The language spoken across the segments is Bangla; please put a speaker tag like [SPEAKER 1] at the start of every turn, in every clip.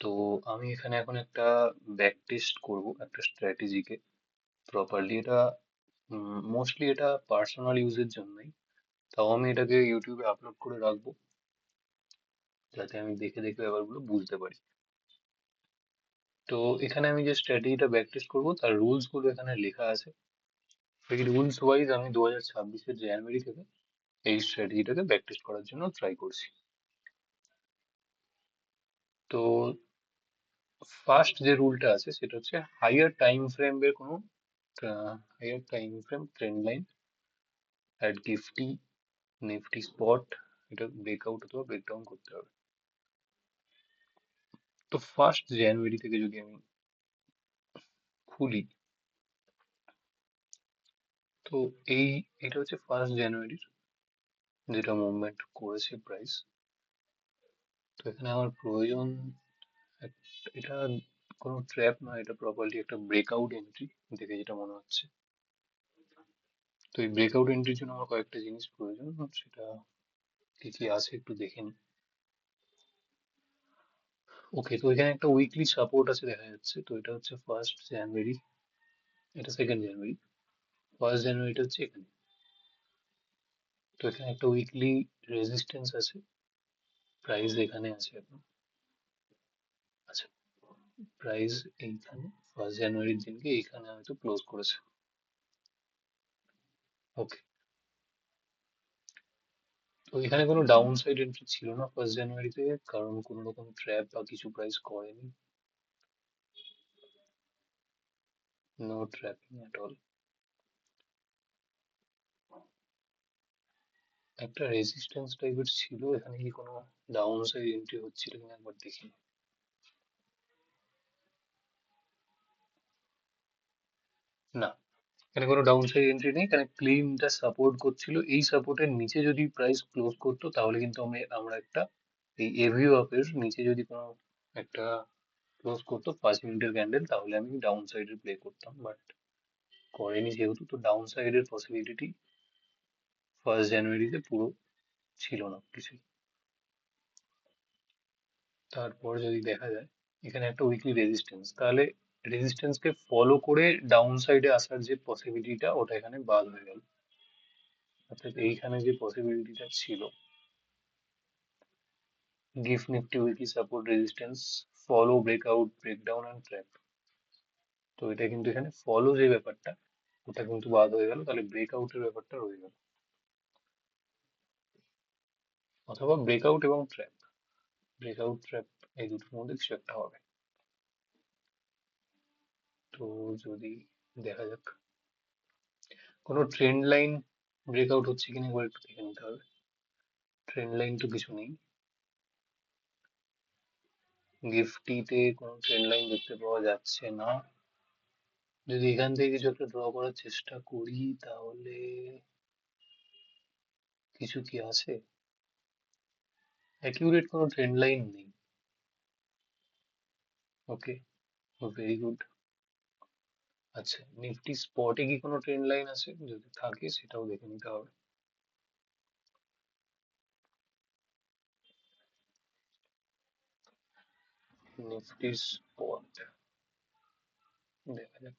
[SPEAKER 1] তো আমি এখানে এখন একটা ব্যাক টেস্ট করব একটা স্ট্র্যাটেজিকে প্রপারলি। এটা মোস্টলি এটা পার্সোনাল ইউজের জন্যই, তাও আমি এটাকে ইউটিউবে আপলোড করে রাখবো যাতে আমি দেখে দেখে ব্যাপারগুলো বুঝতে পারি। তো এখানে আমি যে স্ট্র্যাটেজিটা ব্যাক টেস্ট করবো তার রুলস গুলো এখানে লেখা আছে। এই রুলস ওয়াইজ আমি 2026-এর জানুয়ারি থেকে এই স্ট্র্যাটেজিটাকে ব্যাক টেস্ট করার জন্য ট্রাই করছি। তো ফার্স্ট যে রুলটা আছে সেটা হচ্ছে হাইয়ার টাইম ফ্রেম এর কোনো higher time frame trend line at Gift Nifty spot এটা ব্রেকআউট অথবা ব্রেকডাউন করতে হবে। তো ফার্স্ট জানুয়ারি থেকে যদি আমি খুলি, তো এটা হচ্ছে ফার্স্ট জানুয়ারির যেটা মুভমেন্ট করেছে প্রাইস। তো এখানে আমার প্রয়োজন এটা কোনো ট্র্যাপ না, এটা প্রপারলি একটা ব্রেকআউট এন্ট্রি দেখে যেটা মনে হচ্ছে। তো এই ব্রেকআউট এন্ট্রির জন্য আমার কয়েকটা জিনিস প্রয়োজন, সেটা কি কি আছে একটু দেখে নিই। ওকে, তো এখানে একটা উইকলি সাপোর্ট আছে দেখা যাচ্ছে। তো এটা হচ্ছে ফার্স্ট জানুয়ারি, এটা সেকেন্ড জানুয়ারি। ফার্স্ট জানুয়ারিটা হচ্ছে এখানে। তো এখানে একটা উইকলি রেজিস্ট্যান্স আছে, প্রাইস এখানে আছে এখন। আচ্ছা, প্রাইস এইখানে ফার্স্ট জানুয়ারির দিনকে এইখানে হয়তো ক্লোজ করেছে। ওকে, তো এখানে কোনো ডাউন সাইড এন্ট্রি ছিল না ফার্স্ট জানুয়ারিতে, কারণ কোনো রকম ট্র্যাপ বা কিছু প্রাইস করেনি। No trapping at all. একটা রেজিস্ট্যান্স টাইপের ছিল, এখানে কি কোনো ডাউন সাইড এন্ট্রি হচ্ছিল কিনা একবার দেখি। না, এখানে কোনো ডাউন সাইড এন্ট্রি নেই, এখানে ক্লিনটা সাপোর্ট করছিল। এই সাপোর্টের নিচে যদি প্রাইস ক্লোজ করতো তাহলে কিন্তু আমরা একটা এই এভিও আপের নিচে যদি কোনো একটা ক্লোজ করতো 5 মিনিটের ক্যান্ডেল, তাহলে আমি ডাউন সাইডে প্লে করতাম, বাট করেনি যেহেতু। তো ডাউন সাইডের পসিবিলিটি ফার্স্ট জানুয়ারিতে পুরো ছিল না কিছুই। তারপর যদি দেখা যায় এখানে একটা উইকলি রেজিস্ট্যান্স, তাহলে রেজিস্ট্যান্সকে ফলো করে ডাউন সাইডে আসার যে পসিবিলিটিটা ওটা এখানে বাদ হয়ে গেল। অর্থাৎ এইখানে যে পসিবিলিটিটা ছিল gift Nifty weekly support resistance follow breakout breakdown and trap, তো এটা কিন্তু এখানে ফলো যে ব্যাপারটা ওটা কিন্তু বাদ হয়ে গেল, তাহলে ব্রেকআউটের ব্যাপারটা রয়ে গেল, অথবা ব্রেকআউট এবং ট্র্যাপ, ব্রেকআউট ট্র্যাপ এই দুটোর মধ্যে কিছু একটা হবে। তো যদি দেখা যাক কোনো ট্রেন্ড লাইন ব্রেকআউট হচ্ছে কিনা একবার একটু দেখে নিতে হবে। ট্রেন্ড লাইন তো কিছু নেই, গিফটিতে কোনো ট্রেন্ড লাইন দেখতে পাওয়া যাচ্ছে না। যদি এখান থেকে কিছু একটা ড্র করার চেষ্টা করি তাহলে কিছু কি আছে? অ্যাকিউরেট কোনো ট্রেন্ড লাইন নেই। ওকে, ভেরি গুড। আচ্ছা, নিফটি স্পটে কি কোনো ট্রেন্ড লাইন আছে? যদি থাকে সেটাও দেখে নিতে হবে। নিফটি স্পট দেখা যাক।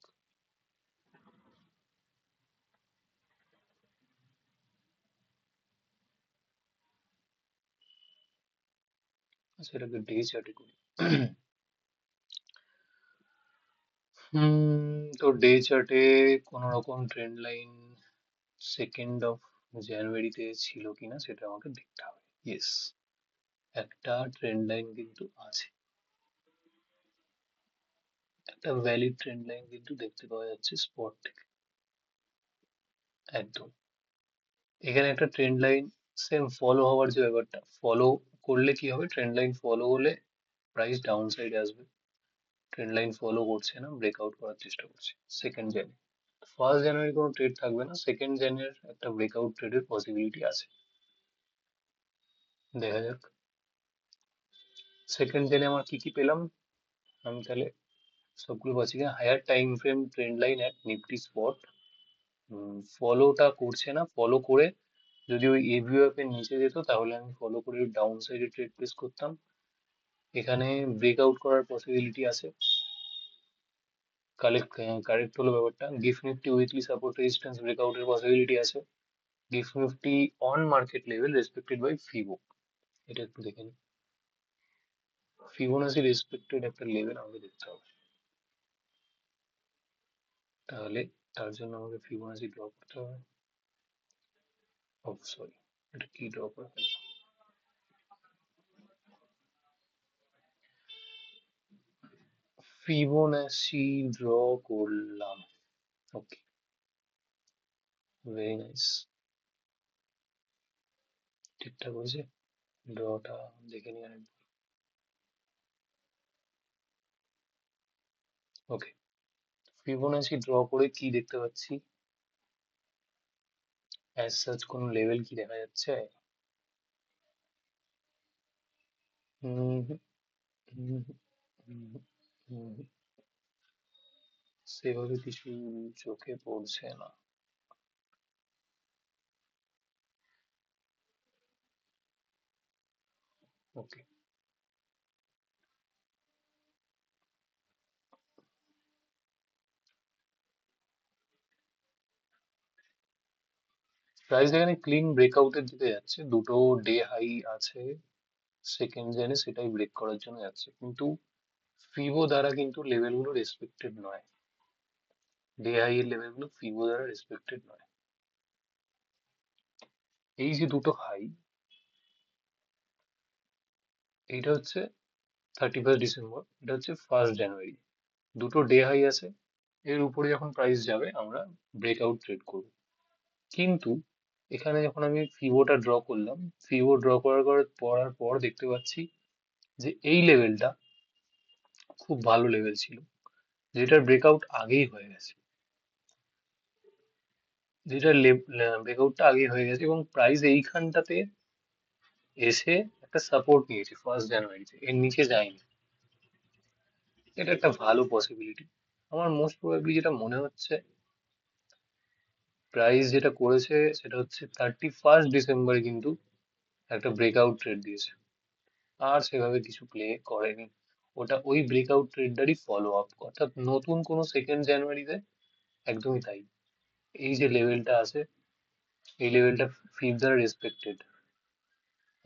[SPEAKER 1] আচ্ছা, এটাকে ডে চার্টে করি। তো ডে চার্টে কোনো রকম ট্রেন্ড লাইন সেকেন্ড অফ জানুয়ারিতে ছিল কিনা সেটা আমাকে দেখতে হবে। ইয়েস, একটা ট্রেন্ড লাইন কিন্তু আছে, একটা ভ্যালিড ট্রেন্ড লাইন কিন্তু দেখতে পাওয়া যাচ্ছে স্পট থেকে। একদম, এখানে একটা ট্রেন্ড লাইন সেম ফলো হওয়ার যে ব্যাপারটা, ফলো করলে কি হবে, ট্রেন্ড লাইন ফলো হলে প্রাইস ডাউন সাইডে আসবে। ট্রেন্ড লাইন ফলো করছে না, ব্রেকআউট করার চেষ্টা করছে সেকেন্ড জানুয়ারি। ফার্স্ট জানুয়ারি কোনো ট্রেড থাকবে না, সেকেন্ড জানুয়ারির একটা ব্রেকআউট ট্রেডের পসিবিলিটি আছে। দেখা যাক সেকেন্ড জেনে আমার কি কি পেলাম। আমি তাহলে সবগুলো পাচ্ছি কিনা। Higher time frame trend line at Nifty spot ফলোটা করছে না, ফলো করে যদি ওই এভিও এর নিচে যেত তাহলে আমি ফলো করে ডাউন সাইডে ট্রেড প্লেস করতাম। এখানে ব্রেকআউট করার পসিবিলিটি আছে। কারেক্ট হলো ব্যাপারটা। Gift Nifty weekly support resistance ব্রেকআউটের পসিবিলিটি আছে। Gift Nifty on market level respected by Fibo, এটা একটু দেখে নিই। ফিবোনাসি রেসপেক্টেড একটা লেভেল আমাকে দেখতে হবে, তাহলে তার জন্য আমাকে ফিবোনাসি ড্র করতে হবে। ও সরি, এটা কি ড্র করে ফেললাম। ফিবোনাসি ড্র করলাম। ওকে, ভেরি নাইস, ঠিকঠাক হয়েছে। ড্রটা দেখে নিই আরেকবার। ওকে, ফিবোনাসি ড্র করে কি দেখতে পাচ্ছি, অ্যাজ সাচ কোনো লেভেল কি দেখা যাচ্ছে? হুম হুম, হুম হুম, হুম, সেভাবে কিছু চোখে পড়ছে না। ওকে, প্রাইস এখানে ক্লিন ব্রেকআউটের দিকে যাচ্ছে, দুটো ডে হাই আছে সেকেন্ড জেনে, সেটাই ব্রেক করার জন্য যাচ্ছে, কিন্তু ফিবো দ্বারা কিন্তু লেভেলগুলো রেসপেক্টেড নয়। ডে হাই এর লেভেলগুলো ফিবো দ্বারা রেসপেক্টেড নয়। এই যে দুটো হাই, এইটা হচ্ছে 31 ডিসেম্বর, এটা হচ্ছে 1 জানুয়ারি, দুটো ডে হাই আছে। এর উপরে যখন প্রাইস যাবে আমরা ব্রেকআউট ট্রেড করব। কিন্তু এখানে যখন আমি ফিবোটা ড্র করলাম, ফিবো ড্র করার পর দেখতে পাচ্ছি যে এই লেভেলটা খুব ভালো লেভেল ছিল, যেটার ব্রেকআউট আগেই হয়ে গেছে, যেটা ব্রেকআউটটা আগেই হয়ে গেছে, এবং প্রাইস এইখানটাতে এসে একটা সাপোর্ট নিয়েছে 1 জানুয়ারিতে, এর নিচে যায়নি। এটা একটা ভালো পসিবিলিটি। আমার মোস্ট প্রবাবলি যেটা মনে হচ্ছে, প্রাইস যেটা করেছে সেটা হচ্ছে 31 ডিসেম্বরে কিন্তু একটা ব্রেকআউট ট্রেড দিয়েছে, আর সেভাবে কিছু প্লে করেনি। ওটা ওই ব্রেকআউট ট্রেডটারই ফলো আপ, অর্থাৎ নতুন কোনো 2 জানুয়ারিতে একদমই তাই। এই যে লেভেলটা আছে, এই লেভেলটা ফিফ দ্বারা রেসপেক্টেড।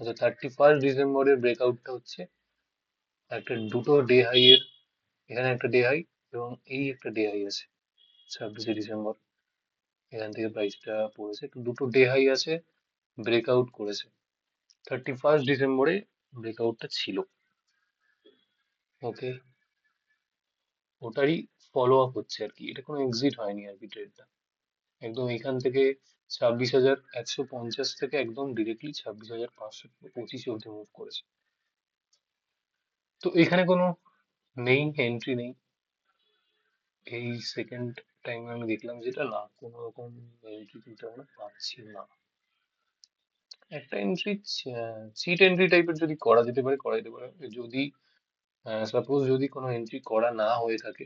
[SPEAKER 1] আচ্ছা, 31 ডিসেম্বরের ব্রেকআউটটা হচ্ছে একটা দুটো ডে হাই এর, এখানে একটা ডে হাই এবং এই একটা ডে হাই আছে 26 ডিসেম্বর, এখান থেকে প্রাইসটা পড়েছে, তো দুটো ডে হাই আছে, ব্রেকআউট করেছে। 31 ডিসেম্বরে ব্রেকআউটটা ছিল। ওকে, ওটারই ফলো আপ হচ্ছে আর কি, এটা কোনো এক্সিট হয়নি আর কি ট্রেডটা। একদম এখান থেকে 26,150 থেকে একদম ডিরেক্টলি 26,525 অব্দি মুভ করেছে। তো এখানে কোনো নেই, এন্ট্রি নেই। এই সেকেন্ড টাইম আমি দেখলাম যেটা, না কোনো রকম এন্ট্রি কিন্তু আমরা পাচ্ছি না। একটা এন্ট্রি, চিট এন্ট্রি টাইপের যদি করা যেতে পারে করা যেতে পারে, যদি সাপোজ যদি কোনো এন্ট্রি করা না হয়ে থাকে,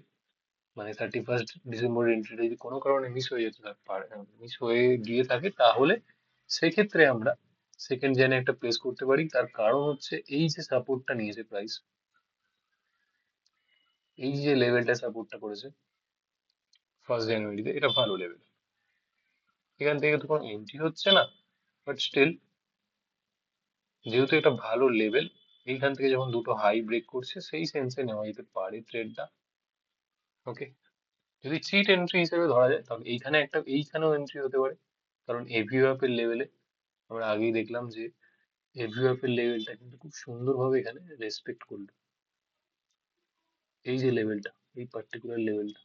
[SPEAKER 1] মানে 31 ডিসেম্বরের এন্ট্রিটা যদি কোনো কারণে মিস হয়ে যেতে পারে, মিস হয়ে গিয়ে থাকে, তাহলে সেক্ষেত্রে আমরা সেকেন্ড জেনে একটা প্লেস করতে পারি। তার কারণ হচ্ছে এই যে সাপোর্টটা নিয়েছে প্রাইস, এই যে লেভেলটা সাপোর্টটা করেছে 1 জানুয়ারিতে, এটা ভালো লেভেল। এখান থেকে তো কোনো এন্ট্রি হচ্ছে না, বাট স্টিল যেহেতু এটা ভালো লেভেল, এইখান থেকে যখন দুটো হাই ব্রেক করছে সেই সেন্সে নেওয়া যেতে পারে ট্রেডটা। ওকে, যদি চিট এন্ট্রি হিসেবে ধরা যায় তাহলে এইখানে একটা, এইখানেও এন্ট্রি হতে পারে, কারণ এভিওএফ এর লেভেলে আমরা আগেই দেখলাম যে এভিওএফ এর লেভেলটা কিন্তু খুব সুন্দরভাবে এখানে রেসপেক্ট করলো। এই যে লেভেলটা, এই পার্টিকুলার লেভেলটা,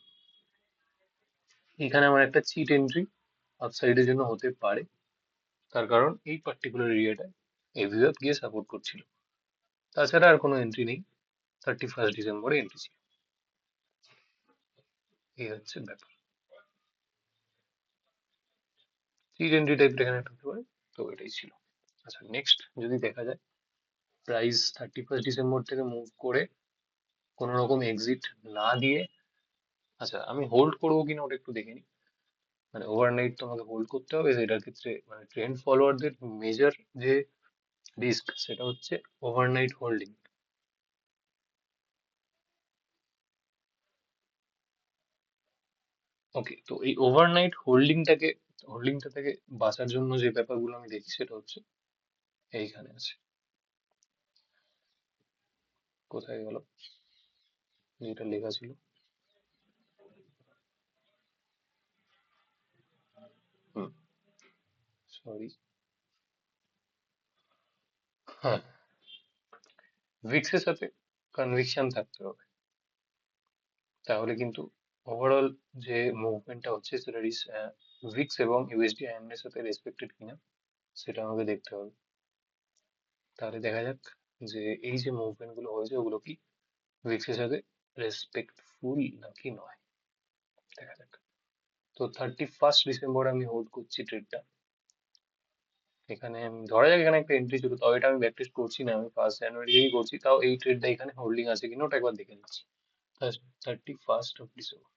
[SPEAKER 1] এখানে আমার একটা চিট এন্ট্রি আপসাইডের জন্য হতে পারে, তার কারণ এই পার্টিকুলার এরিয়াটায় এভিওএফ গিয়ে সাপোর্ট করছিল। তাছাড়া আর কোনো এন্ট্রি নেই, 31 ডিসেম্বরে এন্ট্রি ছিল। এই হচ্ছে ব্যাপার, চিট এন্ট্রি টাইপটা এখানে একটা হতে পারে। তো এটাই ছিল। আচ্ছা, নেক্সট যদি দেখা যায় প্রাইস 31 ডিসেম্বর থেকে মুভ করে কোনো রকম এক্সিট না দিয়ে, আচ্ছা আমি হোল্ড করবো কিনা ওটা একটু দেখে নিই। মানে ওভারনাইট তো আমাকে হোল্ড করতে হবে, সেটার ক্ষেত্রে মানে ট্রেন্ড ফলোয়ারদের মেজর যে রিস্ক সেটা হচ্ছে ওভারনাইট হোল্ডিং। ওকে, তো এই ওভারনাইট হোল্ডিংটা থেকে বাঁচার জন্য যে ব্যাপারগুলো আমি দেখি সেটা হচ্ছে এইখানে আছে। কোথায় গেল যেটা লেখা ছিল? হুম, সরি। হ্যাঁ, ভিক্সের সাথে কনভিকশন থাকতে হবে, তাহলে কিন্তু ওভারঅল যে মুভমেন্টটা হচ্ছে সেটা ভিক্স এবং ইউএসডি আইএনএর সাথে রেসপেক্টেড কিনা সেটা আমাকে দেখতে হবে। তাহলে দেখা যাক যে এই যে মুভমেন্ট গুলো হয়েছে ওগুলো কি ভিক্স এর সাথে রেসপেক্টফুল নাকি নয়। দেখা যাক। তো 31 ডিসেম্বর আমি হোল্ড করছি ট্রেডটা। এখানে ধরা যাক এখানে একটা এন্ট্রি ছিল, তাও এটা আমি ব্যাকটেস্ট করছি না, আমি 1 জানুয়ারি করছি, তাও এই ট্রেডটা এখানে হোল্ডিং আছে কিনা ওটা একবার দেখে নিচ্ছি। 31 ডিসেম্বর,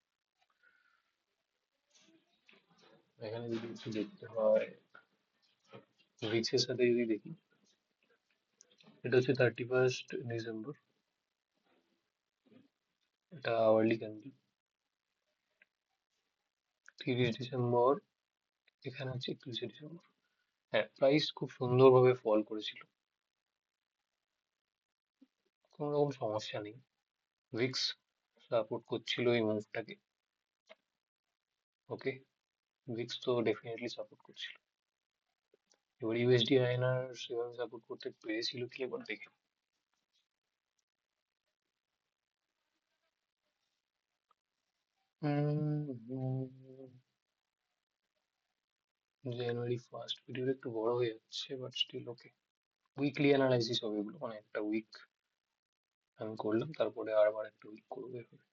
[SPEAKER 1] এখানে যদি কিছু দেখতে হয় ভিক্স এর সাথে যদি দেখি, এটা হচ্ছে 31 ডিসেম্বর, এটা আওয়ারলি ক্যান্ডেল। 30 ডিসেম্বর, এখানে হচ্ছে 31 ডিসেম্বর। হ্যাঁ, প্রাইস খুব সুন্দরভাবে ফল করেছিল, কোনো রকম সমস্যা নেই। ভিক্স সাপোর্ট করছিল এই মুভটাকে। ওকে, ভিক্স তো ডেফিনেটলি সাপোর্ট করছিল। এবার ইউএসডি আইএনআর সেভাবে সাপোর্ট করতে পেরেছিল কি এবার দেখে। জানুয়ারি 1 ভিডিওটা একটু বড় হয়ে যাচ্ছে, but still okay. Weekly analysis হবে এগুলো, মানে একটা উইক আমি করলাম, তারপরে আবার একটা উইক করবো এভাবে।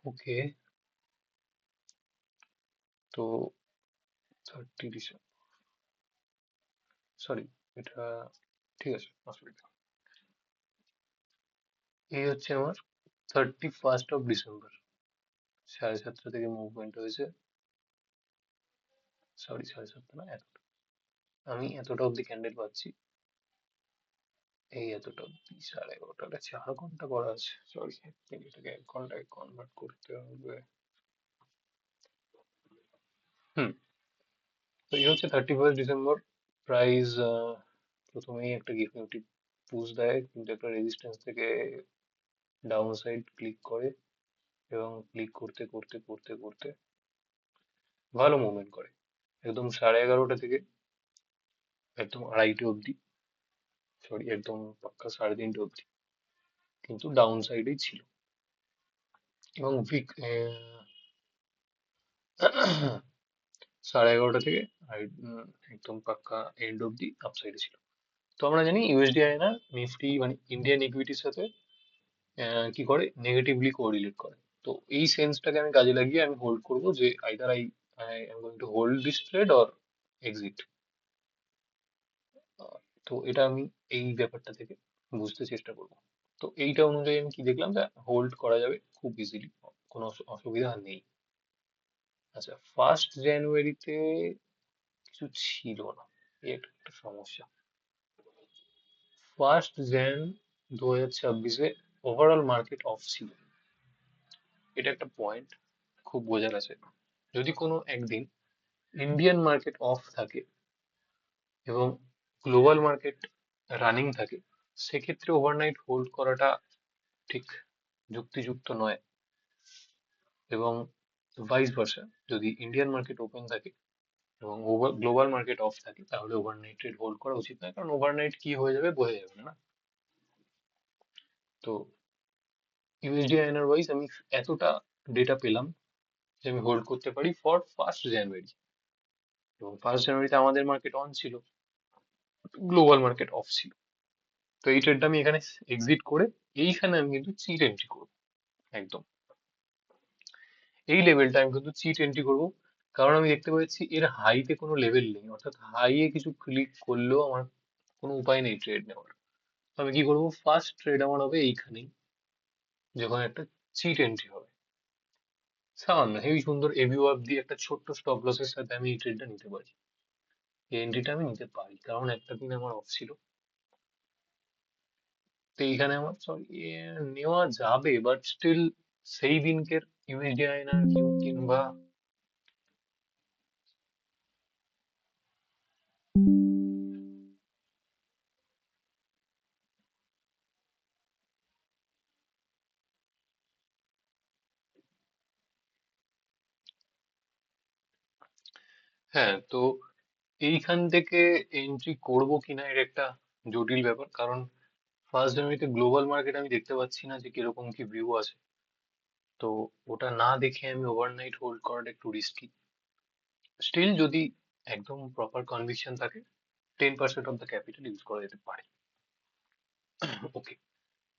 [SPEAKER 1] ওকে, তো 30 ডিসেম্বর, সরি, এটা ঠিক আছে, অসুবিধা নেই। এই হচ্ছে আমার 31 ডিসেম্বর, 7:30 থেকে মুভমেন্ট হয়েছে। সরি, 7:30 না, এতটা, আমি এতটা অব্দি ক্যান্ডেল পাচ্ছি। এই এতটা অব্দি, 11:30, 4 ঘন্টা করা আছে, সরি, এটাকে 1 ঘন্টায় কনভার্ট করতে হবে। হুম, তো এই হচ্ছে 31 ডিসেম্বর। প্রাইস প্রথমেই একটা গিফট নিফটি পুশ দেয়, কিন্তু একটা রেজিস্ট্যান্স থেকে ডাউন সাইড ক্লিক করে, এবং ক্লিক করতে করতে করতে করতে ভালো মুভমেন্ট করে, একদম 11:30 থেকে একদম 2:30 অব্দি, সরি একদম পাক্কা 3:30 অব্দি কিন্তু ডাউন সাইডেই ছিল। এবং 11:30 থেকে একদম পাক্কা এন্ড অব্দি আপসাইডে ছিল। তো আমরা জানি ইউএসডি আইএনআর নিফটি মানে ইন্ডিয়ান ইকুইটির সাথে কি করে, নেগেটিভলি কোরিলেট করে। তো এই সেন্সটাকে আমি কাজে লাগিয়ে আমি হোল্ড করব যে either I am going to hold this trade or exit. তো এটা আমি এই ব্যাপারটা থেকে বুঝতে চেষ্টা করব। তো এইটা অনুযায়ী আমি কি দেখলাম, যে হোল্ড করা যাবে খুব ইজিলি, কোনো অসুবিধা নেই। আচ্ছা, 1 জানুয়ারিতে কিছু ছিল না, এই একটা সমস্যা। 1 জানুয়ারি 2026-এ ওভারঅল মার্কেট অফ ছিল, এটা একটা পয়েন্ট খুব বোঝার আছে। যদি কোনো একদিন ইন্ডিয়ান মার্কেট অফ থাকে এবং গ্লোবাল মার্কেট রানিং থাকে, সেক্ষেত্রে ওভারনাইট হোল্ড করাটা ঠিক যুক্তিযুক্ত নয়। এবং ভাইস ভার্সা, যদি ইন্ডিয়ান মার্কেট ওপেন থাকে এবং গ্লোবাল মার্কেট অফ থাকে, তাহলে ওভারনাইট ট্রেড হোল্ড করা উচিত নয়, কারণ ওভারনাইট কি হয়ে যাবে বোঝা যাবে না। তো ইউএসডি আইএনআর ওয়াইজ আমি এতটা ডেটা পেলাম যে আমি হোল্ড করতে পারি ফর 1 জানুয়ারি। এবং 1 জানুয়ারিতে আমাদের মার্কেট অন ছিল, গ্লোবাল মার্কেট অফ ছিল। তো এই ট্রেডটা আমি এখানে এক্সিট করে এইখানে আমি কিন্তু চিট এন্ট্রি করবো একদম। এই লেভেলটা আমি কিন্তু চিট এন্ট্রি করবো, কারণ আমি দেখতে পাচ্ছি এর হাইতে কোনো লেভেল নেই, অর্থাৎ হাইয়ে কিছু ক্লিক করলেও আমার কোনো উপায় নেই ট্রেড নেওয়ার। তো আমি কি করবো, ফার্স্ট ট্রেড আমার হবে এইখানেই, যখন একটা চিট এন্ট্রি হবে। সামান্য হেভি সুন্দর এভিও অফ দিয়ে একটা ছোট্ট স্টপ লসের সাথে আমি এই ট্রেডটা নিতে পারি। এই এন্ট্রিটা আমি নিতে পারি, কারণ একটা দিন আমার অফ ছিল। তো এইখানে আমার সরি নেওয়া যাবে, বাট স্টিল সেই দিনকের ইউএসডি আইএনআর কিংবা হ্যাঁ, তো এইখান থেকে এন্ট্রি করব কিনা এর একটা জটিল ব্যাপার, কারণ ফার্স্ট জানুয়ারিতে গ্লোবাল মার্কেট আমি দেখতে পাচ্ছি না যে কিরকম কি ভিউ আছে। তো ওটা না দেখে আমি ওভারনাইট হোল্ড করাটা একটু রিস্কি। স্টিল যদি একদম প্রপার কনভিকশন থাকে, 10% অফ দ্য ক্যাপিটাল ইউজ করা যেতে পারে। ওকে,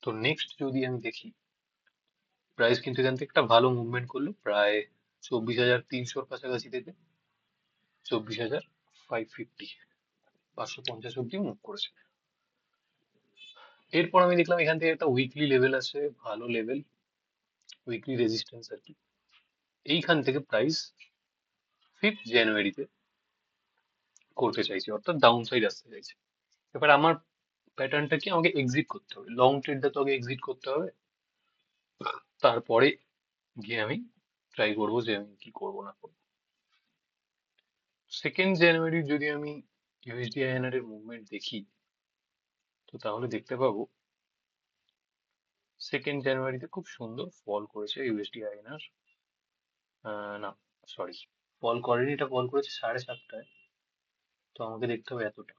[SPEAKER 1] তো নেক্সট যদি আমি দেখি, প্রাইস কিন্তু এখান থেকে একটা ভালো মুভমেন্ট করলো প্রায় 24,300-র কাছাকাছি থেকে 24,550, 550 অব্দি মুভ করেছে। এরপর আমি দেখলাম এখান থেকে একটা উইকলি লেভেল আছে, ভালো লেভেল, উইকলি রেজিস্ট্যান্স আর কি। এইখান থেকে প্রাইস 5th জানুয়ারিতে করতে চাইছে, অর্থাৎ ডাউন সাইড আসতে চাইছে। এবার আমার প্যাটার্নটা কি, আমাকে এক্সিট করতে হবে, লং ট্রেডটা তো আগে এক্সিট করতে হবে, তারপরে গিয়ে আমি ট্রাই করবো যে আমি কি করবো না করবো। 2nd জানুয়ারি যদি আমি ইউএসডি আইএনআর এর মুভমেন্ট দেখি, তো তাহলে দেখতে পাবো 2nd জানুয়ারিতে খুব সুন্দর ফল করেছে ইউএসডি আইএনআর। না, সরি, ফল করেনি, এটা ফল করেছে 7:30টায়। তো আমাকে দেখতে হবে এতটা।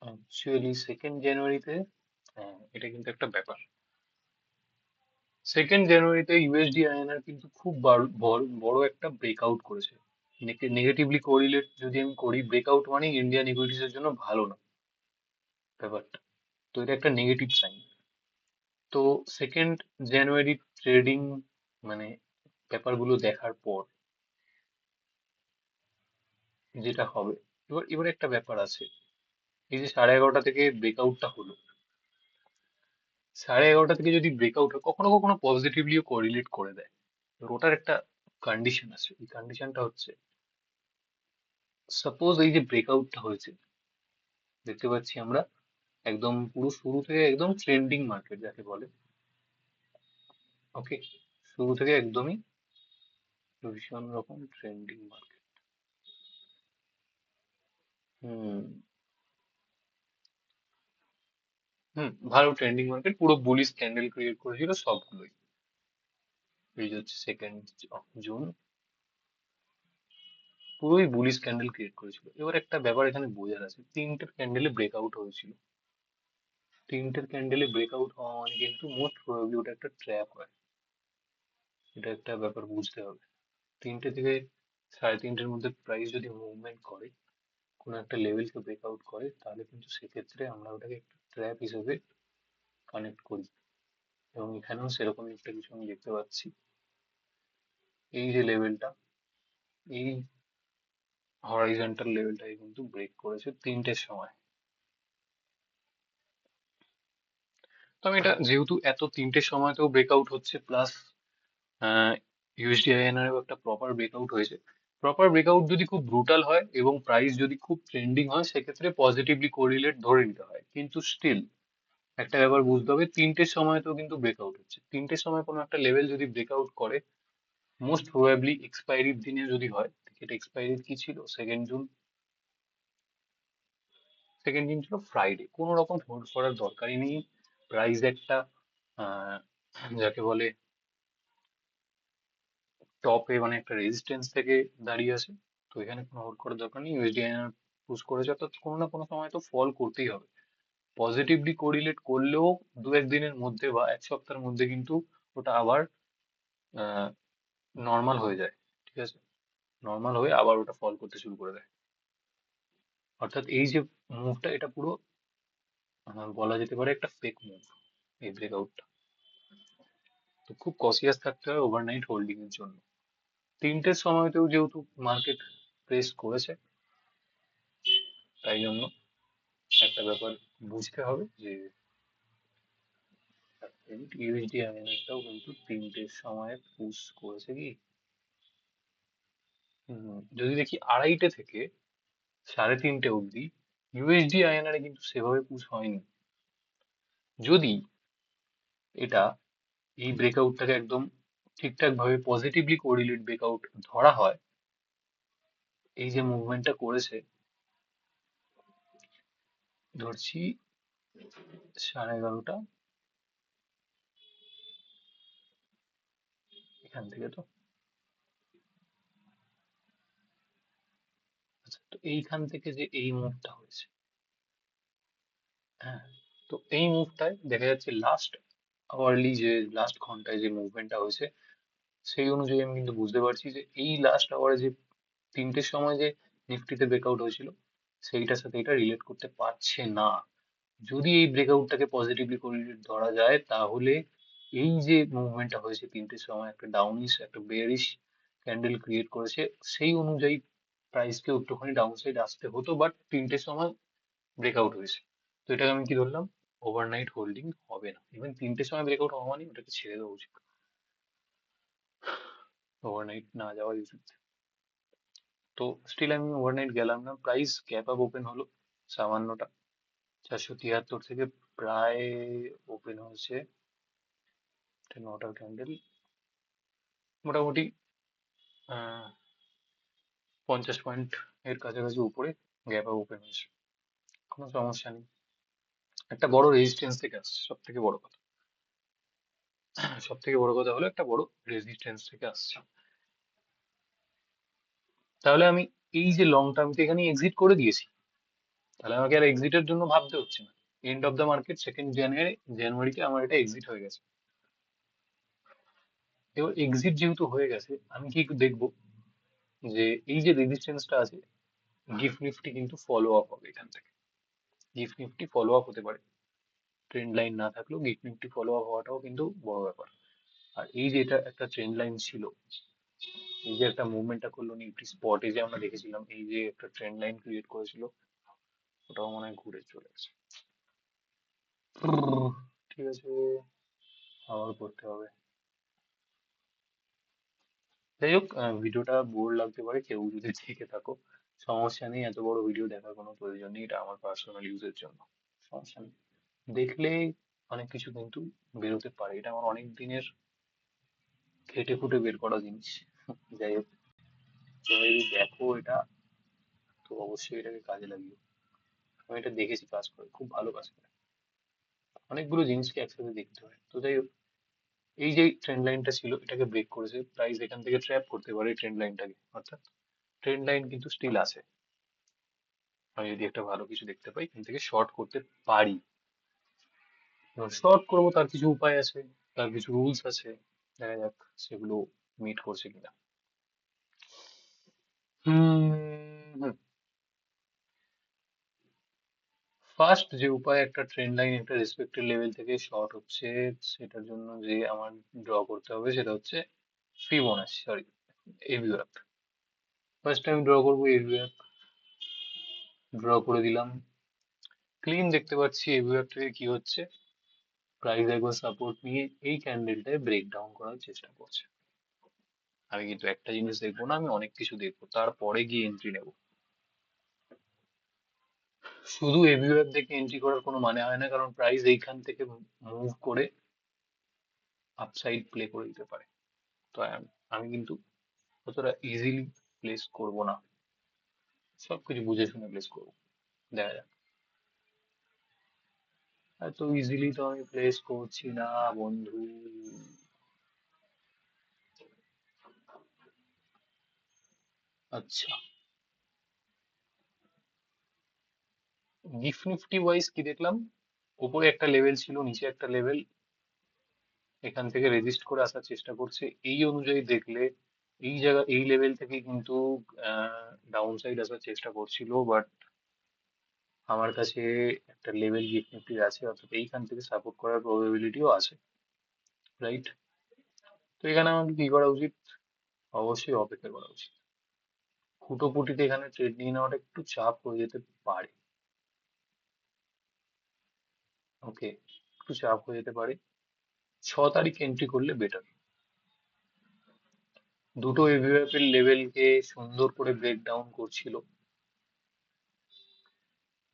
[SPEAKER 1] অ্যাকচুয়ালি 2nd জানুয়ারিতে, হ্যাঁ, এটা কিন্তু একটা ব্যাপার। 2nd জানুয়ারিতে ইউএসডি আইএনআর কিন্তু খুব বড় বড় একটা ব্রেকআউট করেছে। নেগেটিভলি কোরিলেট যদি আমি করি, ব্রেকআউট মানে ইন্ডিয়ান ইকুইটিস এর জন্য ভালো না ব্যাপারটা। তো এটা একটা নেগেটিভ সাইন। তো 2nd জানুয়ারি ট্রেডিং মানে ব্যাপারগুলো দেখার পর যেটা হবে, এবার একটা ব্যাপার আছে। এই যে 11:30 থেকে ব্রেকআউটটা হলো, 11:30 থেকে যদি ব্রেকআউট হয়, কখনো কখনো পজিটিভলিও কোরিলেট করে দেয়। এবার ওটার একটা কন্ডিশন আছে, এই কন্ডিশনটা হচ্ছে, সাপোজ এই যে ব্রেকআউটটা হয়েছে, দেখতে পাচ্ছি আমরা একদম পুরো শুরু থেকে একদম ট্রেন্ডিং মার্কেট যাকে বলে। ওকে, শুরু থেকে একদমই ভীষণ রকম ট্রেন্ডিং মার্কেট। হুম, ভালো ট্রেন্ডিং মার্কেট, পুরো বুলিশ ক্যান্ডেল ক্রিয়েট করেছিল সবগুলোই। এই যে হচ্ছে 2nd জুন, পুরোই বুলিশ ক্যান্ডেল ক্রিয়েট করেছিল। এবার একটা ব্যাপার এখানে বোঝার আছে, তিনটের ক্যান্ডেলে ব্রেকআউট হয়েছিল। তিনটের ক্যান্ডেলে ব্রেকআউট হওয়া মানে কিন্তু মোস্ট প্রবাবলি ওটা একটা ট্র্যাপ হয়। এটা একটা ব্যাপার বুঝতে হবে। 3টে থেকে 3:30-র মধ্যে প্রাইস যদি মুভমেন্ট করে, কোনো একটা লেভেলকে ব্রেকআউট করে, তাহলে কিন্তু সেক্ষেত্রে আমরা ওটাকে একটা ট্র্যাপ হিসেবে কানেক্ট করি। এবং এখানেও সেরকমই একটা কিছু আমি দেখতে পাচ্ছি। এই যে লেভেলটা, এই হরাইজন্টাল লেভেলটাকে কিন্তু ব্রেক করেছে 3টের সময়। তো আমি এটা যেহেতু এত 3টের সময়তেও ব্রেকআউট হচ্ছে, প্লাস ইউএসডি আইএনআর একটা প্রপার ব্রেকআউট হয়েছে। প্রপার ব্রেকআউট যদি খুব ব্রুটাল হয় এবং প্রাইস যদি খুব ট্রেন্ডিং হয়, সেক্ষেত্রে পজিটিভলি কোরিলেট ধরে নিতে হয়। কিন্তু স্টিল একটা ব্যাপার বুঝতে হবে, 3টের সময়তেও কিন্তু ব্রেকআউট হচ্ছে। 3টের সময় কোনো একটা লেভেল যদি ব্রেকআউট করে, মোস্ট প্রবাবলি এক্সপায়ারির দিনে যদি হয়, এটা এক্সপায়ারি কি ছিল, 2nd জুন, 2nd জুন ছিল ফ্রাইডে, কোনো রকম হোল্ড করার দরকারই নেই। প্রাইস একটা আহ, যাকে বলে টপে, মানে একটা রেজিস্ট্যান্স থেকে দাঁড়িয়ে আছে। তো এখানে কোনো হোল্ড করার দরকার নেই, ইউএসডিআইএনআর পুশ করেছে, অর্থাৎ কোনো না কোনো সময় তো ফল করতেই হবে। পজিটিভলি কোরিলেট করলেও 2-1 দিনের মধ্যে বা 1 সপ্তাহের মধ্যে কিন্তু ওটা আবার নর্মাল হয়ে যায়। ঠিক আছে, নর্মাল হয়ে আবার ওটা ফল করতে শুরু করে দেয়। অর্থাৎ এই যে মুভটা, এটা পুরো বলা যেতে পারে একটা ফেক মুভ, এই ব্রেকআউটটা। তো খুব কসিয়াস থাকতে হয় ওভারনাইট হোল্ডিং এর জন্য। 3টের সময়তেও যেহেতু মার্কেট প্রেস করেছে, তাই জন্য একটা ব্যাপার বুঝতে হবে যে ইউএসডি আইএনএসটাও কিন্তু 3টের সময় পুশ করেছে কি। যদি দেখি 2:30 থেকে 3:30 অবধি ইউএসডি আইএনআর কিন্তু সেভাবে পুশ হয়নি। যদি এটা এই ব্রেকআউটটাকে একদম ঠিকঠাক ভাবে পজিটিভলি কোরিলেট ব্রেকআউট ধরা হয়, এই যে মুভমেন্টটা করেছে, ধরছি 11:30, এখান থেকে তো, আচ্ছা, তো এইখান থেকে যে এই মুভটা হয়েছে, হ্যাঁ, তো এই মুভটায় দেখা যাচ্ছে লাস্ট আওয়ারলি, যে লাস্ট ঘন্টায় যে মুভমেন্টটা হয়েছে, সেই অনুযায়ী আমি কিন্তু বুঝতে পারছি যে এই লাস্ট আওয়ারে যে 3টের সময় যে নিফটিতে ব্রেকআউট হয়েছিল, সেইটার সাথে এটা রিলেট করতে পারছে না। যদি এই ব্রেকআউটটাকে পজিটিভলি কোরিলেট ধরা যায়, তাহলে এই যে মুভমেন্টটা হয়েছে 3টের সময়, একটা ডাউনিশ একটা বেয়ারিশ ক্যান্ডেল ক্রিয়েট করেছে, সেই অনুযায়ী প্রাইসকে একটুখানি ডাউন সাইড আসতে হতো, বাট 3টের সময় ব্রেকআউট হয়েছে। তো এটাকে আমি কি ধরলাম, ওভারনাইট হোল্ডিং হবে না। ইভেন 3টের সময় ব্রেকআউট হওয়া মানে ওটাকে ছেড়ে দেওয়া উচিত, ওভারনাইট না যাওয়াই উচিত। তো স্টিল আমি ওভারনাইট গেলাম না, প্রাইস গ্যাপ আপ ওপেন হলো সামান্যটা, 473 থেকে প্রায় ওপেন হয়েছে, এটা 9টার ক্যান্ডেল, মোটামুটি 50 পয়েন্ট এর কাছাকাছি উপরে গ্যাপ আপ ওপেন হয়েছে, কোনো সমস্যা নেই। একটা বড় রেজিস্ট্যান্স থেকে আসছে, সব থেকে বড় কথা, সব থেকে বড় কথা হলো একটা বড় রেজিস্ট্যান্স থেকে আসছে। তাহলে আমি এই যে লং টার্মকে এখানে এক্সিট করে দিয়েছি, তাহলে আমাকে আর এক্সিটের জন্য ভাবতে হচ্ছে না। End of the market 2nd জানুয়ারিতে আমার এটা এক্সিট হয়ে গেছে। এবার এক্সিট যেহেতু হয়ে গেছে, আমি কি দেখবো যে এই যে রেজিস্ট্যান্সটা আছে, গিফট নিফটি কিন্তু ফলো আপ হবে এখান থেকে, গিফট নিফটি ফলো আপ হতে পারে, ট্রেন্ড লাইন না থাকলেও গিফট নিফটি ফলো আপ হওয়াটাও কিন্তু বড় ব্যাপার। আর এই যে এটা একটা ট্রেন্ড লাইন ছিল, এই যে একটা মুভমেন্টটা করলো নিফটি স্পটে, যে আমরা দেখেছিলাম এই যে একটা ট্রেন্ড লাইন ক্রিয়েট করেছিল, ওটাও মনে হয় ঘুরে চলে গেছে। ঠিক আছে, আবার করতে হবে। যাই হোক, ভিডিওটা বোর লাগতে পারে, কেউ যদি দেখে থাকো সমস্যা নেই, এত বড় ভিডিও দেখার কোনো প্রয়োজন নেই, এটা আমার পার্সোনাল ইউজের জন্য, সমস্যা নেই। দেখলে অনেক কিছু কিন্তু বেরোতে পারে, এটা আমার অনেক দিনের খেটে খুঁটে বের করা জিনিস। যাই হোক, তোমরা যদি দেখো এটা, তো অবশ্যই এটাকে কাজে লাগিও। আমি এটা দেখেছি কাজ করে, খুব ভালো কাজ করে। অনেকগুলো জিনিসকে একসাথে দেখতে হয়। তো যাই হোক, এই যে ট্রেন্ড লাইনটা ছিল, এটাকে ব্রেক করেছে প্রাইস, এখান থেকে ট্র্যাপ করতে পারে ট্রেন্ড লাইনটাকে, অর্থাৎ ট্রেন্ড লাইন কিন্তু স্টিল আছে। আমি যদি একটা ভালো কিছু দেখতে পাই, এখান থেকে শর্ট করতে পারি। এবার শর্ট করবো, তার কিছু উপায় আছে, তার কিছু রুলস আছে, দেখা যাক সেগুলো মিট করছে কিনা। হুম, ফার্স্ট যে উপায়, একটা ট্রেন্ড লাইন একটা রেসপেক্টেড লেভেল থেকে শর্ট হচ্ছে, সেটার জন্য যে আমার ড্র করতে হবে সেটা হচ্ছে ফিবোনাচি, সরি, এভিওয়াক। ফার্স্ট আমি ড্র করবো এভিওয়াক, ড্র করে দিলাম, ক্লিন দেখতে পাচ্ছি এভিওয়াক থেকে কি হচ্ছে, প্রাইস একবার সাপোর্ট নিয়ে এই ক্যান্ডেলটায় ব্রেক ডাউন করার চেষ্টা করছে। আমি কিন্তু একটা জিনিস দেখবো না, আমি অনেক কিছু দেখবো, তারপরে গিয়ে এন্ট্রি নেবো। শুধু এভিওয়াক দেখে এন্ট্রি করার কোনো মানে হয় না, কারণ প্রাইস এইখান থেকে মুভ করে আপসাইড প্লে করে দিতে পারে। তো আমি কিন্তু অতটা ইজিলি প্লেস করব না, সবকিছু বুঝে শুনে প্লেস করবো, দেখা যাক। এত ইজিলি তো আমি প্লেস করছি না বন্ধু। আচ্ছা, গিফট নিফটি ওয়াইজ কি দেখলাম, উপরে একটা লেভেল ছিল, নিচে একটা লেভেল, এখান থেকে রেজিস্ট করে আসার চেষ্টা করছে, এই অনুযায়ী দেখলে এই জায়গা এই লেভেল থেকে কিন্তু ডাউন সাইড আসার চেষ্টা করছিল, বাট আমার কাছে একটা লেভেল গিফট নিফটির আছে, অর্থাৎ এইখান থেকে সাপোর্ট করার প্রবাবিলিটিও আছে, রাইট? তো এখানে আমাকে কি করা উচিত, অবশ্যই অপেক্ষা করা উচিত। হুটোপুটিতে এখানে ট্রেড নিয়ে নেওয়াটা একটু চাপ হয়ে যেতে পারে, ওকে, একটু চাপ হয়ে যেতে পারে। 6 তারিখ এন্ট্রি করলে বেটার। দুটো এভিওএফ এর লেভেলকে সুন্দর করে ব্রেক ডাউন করছিল,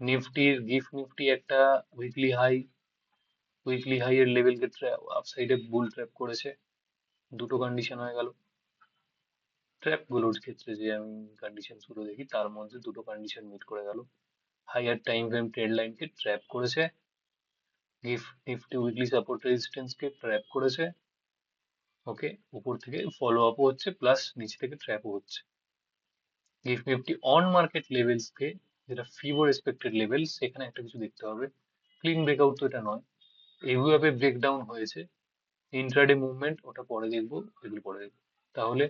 [SPEAKER 1] নিফটির গিফট নিফটি একটা উইকলি হাই উইকলি হাই এর লেভেলকে আপসাইডে বুল ট্র্যাপ করেছে। দুটো কন্ডিশন হয়ে গেল। ট্র্যাপ গুলোর ক্ষেত্রে যে আমি কন্ডিশন শুরু দেখি তার মধ্যে দুটো কন্ডিশন মিট করে গেল। হাইয়ার টাইম ফ্রেম ট্রেড লাইনকে ট্র্যাপ করেছে, নিফটি উইকলি সাপোর্ট রেজিস্ট্যান্স কে ট্র্যাপ করেছে। ওকে, উপর থেকে ফলো আপও হচ্ছে প্লাস নিচ থেকে ট্র্যাপও হচ্ছে। নিফটি অন মার্কেট লেভেলস কে, যেটা ফিবো রেসপেক্টেড লেভেল, সেখানে একটা কিছু দেখতে হবে। ক্লিন ব্রেকআউট তো এটা নয়, এইভাবে ব্রেকডাউন হয়েছে। ইন্ট্রাডে মুভমেন্ট ওটা পরে দেখবো, এগুলো পরে দেখবো। তাহলে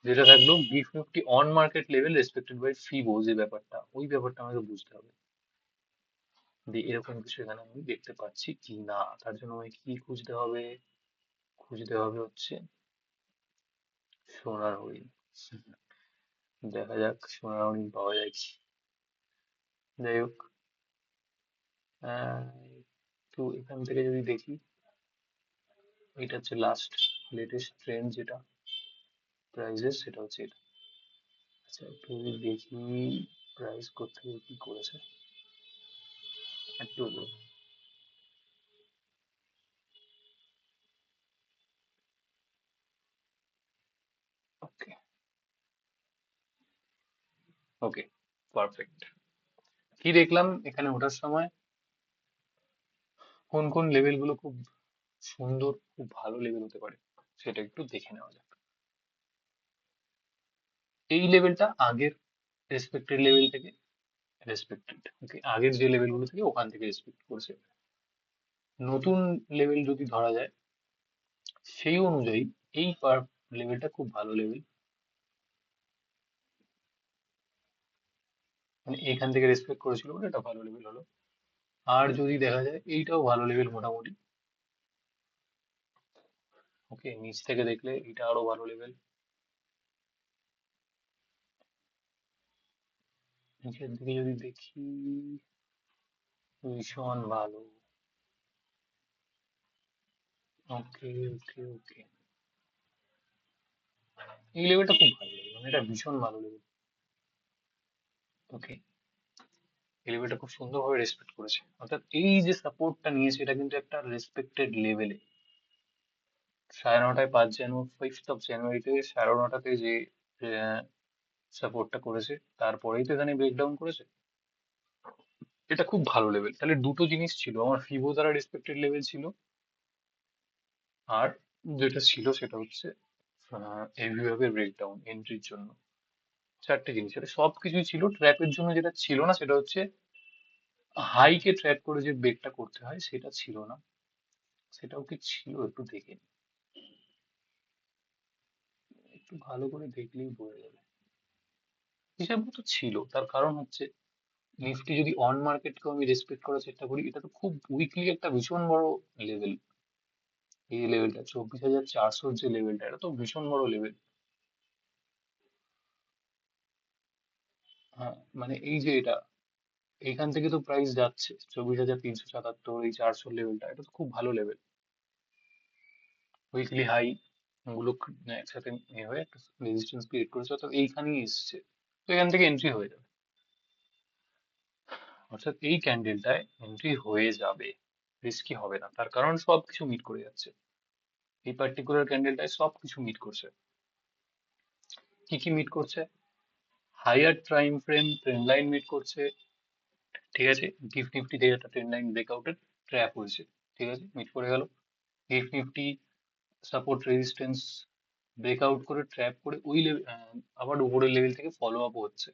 [SPEAKER 1] যেটা থাকলো Nifty on market level respected by fibo, যে ব্যাপারটা, ওই ব্যাপারটা আমাকে বুঝতে হবে। যে এরকম কিছু এখানে আমি দেখতে পাচ্ছি কি না, তার জন্য আমাকে কি খুঁজতে হবে? খুঁজতে হবে হচ্ছে সোনার হরিণ। দেখা যাক সোনার হরিণ পাওয়া যায় কি। যাই হোক, তো এখান থেকে যদি দেখি, এটা হচ্ছে লাস্ট লেটেস্ট ট্রেন্ড যেটা প্রাইসের, সেটা হচ্ছে এটা। আচ্ছা, একটু যদি দেখি প্রাইস কোথেকে কি করেছে একটু। ওকে, ওকে, পারফেক্ট। কি দেখলাম এখানে ওঠার সময়, কোন কোন লেভেল গুলো খুব সুন্দর, খুব ভালো লেভেল হতে পারে, সেটা একটু দেখে নেওয়া যাক। এই লেভেলটা আগের রেসপেক্টেড লেভেল থেকে রেসপেক্টেড, ওকে, আগের যে লেভেল গুলো থেকে ওখান থেকে রেসপেক্ট করছে। নতুন লেভেল যদি ধরা যায় সেই অনুযায়ী এই লেভেলটা খুব ভালো লেভেল, মানে এখান থেকে রেসপেক্ট করেছিল বলে এটা ভালো লেভেল হলো। আর যদি দেখা যায় এইটাও ভালো লেভেল মোটামুটি, ওকে, নিচ থেকে দেখলে এটা আরো ভালো লেভেল, নিচের দিকে যদি দেখি ভীষণ ভালো। ওকে, ওকে, ওকে, এই লেভেলটা খুব ভালো লেভেল, মানে এটা ভীষণ ভালো লেভেল। ওকে, এই লেভেলটা খুব সুন্দরভাবে রেসপেক্ট করেছে, অর্থাৎ এই যে সাপোর্টটা নিয়েছে এটা কিন্তু একটা রেসপেক্টেড লেভেলে। 9:30 5 জানুয়ারি, 5th of January-তে 9:30তে যে সাপোর্টটা করেছে, তারপরেই তো এখানে ব্রেকডাউন করেছে। এটা খুব ভালো লেভেল। তাহলে দুটো জিনিস ছিল, আমার ফিবো দ্বারা রেসপেক্টেড লেভেল ছিল, আর যেটা ছিল সেটা হচ্ছে এইভাবে ব্রেকডাউন এন্ট্রির জন্য। চারটে জিনিস, এটা সবকিছুই ছিল। ট্র্যাপের জন্য যেটা ছিল না সেটা হচ্ছে হাইকে ট্র্যাপ করে যে ব্রেকটা করতে হয়, সেটা ছিল না। সেটাও কি ছিল একটু দেখে নিই। একটু ভালো করে দেখলেই বোঝা যাবে। হিসাব মতো ছিল, তার কারণ হচ্ছে নিফটি যদি অন মার্কেটকেও আমি রেসপেক্ট করার চেষ্টা করি, এটা তো খুব উইকলি একটা ভীষণ বড় লেভেল। এই লেভেলটা 24,400 যে লেভেলটা, এটা তো ভীষণ বড় লেভেল। হ্যাঁ, মানে এই যে এটা, এইখান থেকে তো প্রাইস যাচ্ছে 24,377, এই 400 লেভেলটা, এটা তো খুব ভালো লেভেল। উইকলি হাই গুলো একসাথে হয়ে একটা রেজিস্ট্যান্স ক্রিয়েট করেছে, অর্থাৎ এইখানেই এসছে। তো এখান থেকে এন্ট্রি হয়ে যাবে, অর্থাৎ এই ক্যান্ডেলটায় এন্ট্রি হয়ে যাবে, রিস্কি হবে না, তার কারণ সবকিছু মিট করে যাচ্ছে। এই পার্টিকুলার ক্যান্ডেলটায় সবকিছু মিট করছে। কি কি মিট করছে? Higher time frame trend line meet করছে, ঠিক আছে। গিফট নিফটি থেকে একটা ট্রেন্ড লাইন ব্রেকআউটের ট্র্যাপ হয়েছে, ঠিক আছে, মিট করে গেল। Gift Nifty support resistance breakout করে ট্র্যাপ করে ওই লেভেল, আবার উপরের লেভেল থেকে ফলো আপ হচ্ছে।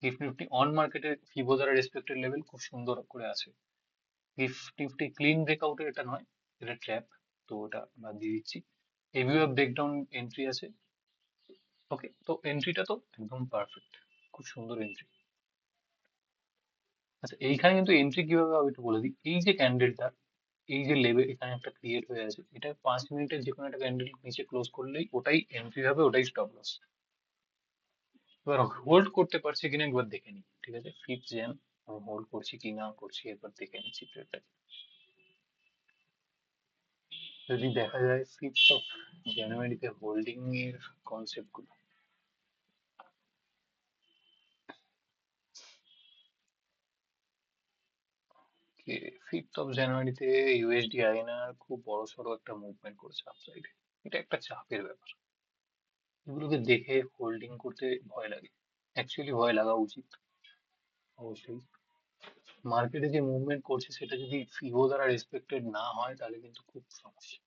[SPEAKER 1] গিফট নিফটি অন মার্কেটে ফিবো দ্বারা রেসপেক্টেড লেভেল খুব সুন্দর করে আছে। গিফট নিফটি ক্লিন ব্রেকআউটের এটা নয়, এটা ট্র্যাপ, তো ওটা বাদ দিয়ে দিচ্ছি। এভিও ব্রেকডাউন এন্ট্রি আছে। ওকে, তো এন্ট্রিটা তো একদম পারফেক্ট, খুব সুন্দর এন্ট্রি। আচ্ছা, এইখানে কিন্তু এন্ট্রি কিভাবে হবে একটু বলে দিই। এই যে ক্যান্ডেলটা, এই যে লেভেল এখানে একটা ক্রিয়েট হয়ে আছে, এটা 5 মিনিটের যে কোনো একটা ক্যান্ডেল নিচে ক্লোজ করলেই ওটাই এন্ট্রি হবে, ওটাই স্টপ লস। এবার হোল্ড করতে পারছি কিনা একবার দেখে নিই, ঠিক আছে। 5th Jan আমি হোল্ড করছি কি না করছি একবার দেখে নিচ্ছি ট্রেডটা। যদি দেখা যায় 5th of January-তে হোল্ডিং এর কনসেপ্ট গুলো, কে 5th জানুয়ারিতে ইউএসডি আইএনআর খুব বড়সড় একটা মুভমেন্ট করেছে আপসাইডে। এটা একটা চাপের ব্যাপার। এগুলোকে দেখে হোল্ডিং করতে ভয় লাগে। অ্যাকচুয়ালি ভয় লাগা উচিত অবশ্যই। মার্কেটে যে মুভমেন্ট করছে সেটা যদি ফিবো দ্বারা রেসপেক্টেড না হয় তাহলে কিন্তু খুব সমস্যা।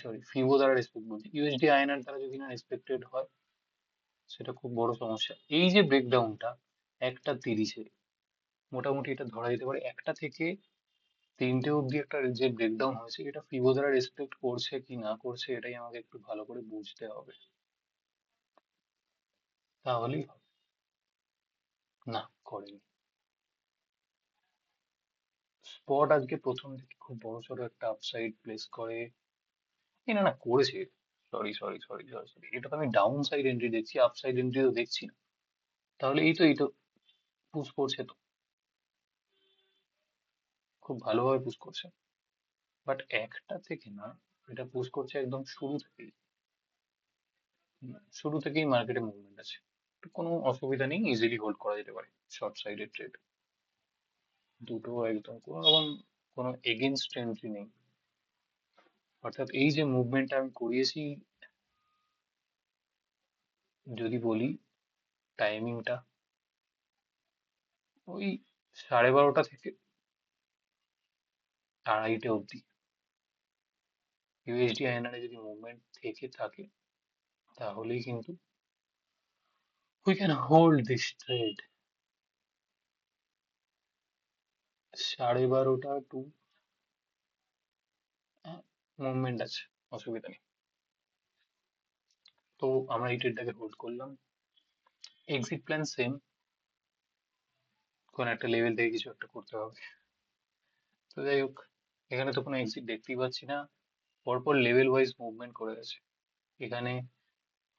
[SPEAKER 1] সরি, ফিবো দ্বারা রেসপেক্ট বলছি, ইউএসডি আইএনআর দ্বারা যদি না রেসপেক্টেড হয় সেটা খুব বড় সমস্যা। এই যে ব্রেকডাউনটা 1টা 30-এ, মোটামুটি এটা ধরা যেতে পারে 1টা থেকে 3টে অব্দি একটা যে ব্রেকডাউন হয়েছে, এটা ফিবো দ্বারা রেসপেক্ট করছে কি না করছে এটাই আমাকে একটু ভালো করে বুঝতে হবে, তাহলেই হবে। না, করেনি। স্পট আজকে প্রথম দিকে খুব বড়সড় একটা আপসাইড প্লেস করে। এই না না, করেছে। সরি, এটা তো আমি ডাউন সাইড এন্ট্রি দেখছি, আপসাইড এন্ট্রি তো দেখছি না। তাহলে এই তো পুশ করছে তো, খুব ভালোভাবে পুশ করছে। বাট 1টা থেকে না, এটা পুশ করছে একদম শুরু থেকেই। শুরু থেকেই মার্কেটে মুভমেন্ট আছে, তো কোনো অসুবিধা নেই, ইজিলি হোল্ড করা যেতে পারে শর্ট সাইডের ট্রেড। দুটো একদম কোনো রকম কোনো এগেনস্ট এন্ট্রি নেই। অর্থাৎ এই যে মুভমেন্টটা আমি করিয়েছি, যদি বলি টাইমিংটা ওই 12:30 থেকে 2:30 অব্দি ইউএসডি আইএনআর যদি মুভমেন্ট থেকে থাকে তাহলেই কিন্তু we can hold this trade। 12:30 to movement আছে, অসুবিধা নেই। তো আমরা এই ট্রেডটাকে হোল্ড করলাম। এক্সিট প্ল্যান সেম, কোন একটা লেভেল থেকে কিছু একটা করতে হবে। তো যাই হোক, এখানে তো কোনো এক্সিট দেখতেই পাচ্ছি না, পরপর লেভেল ওয়াইজ মুভমেন্ট করে গেছে। এখানে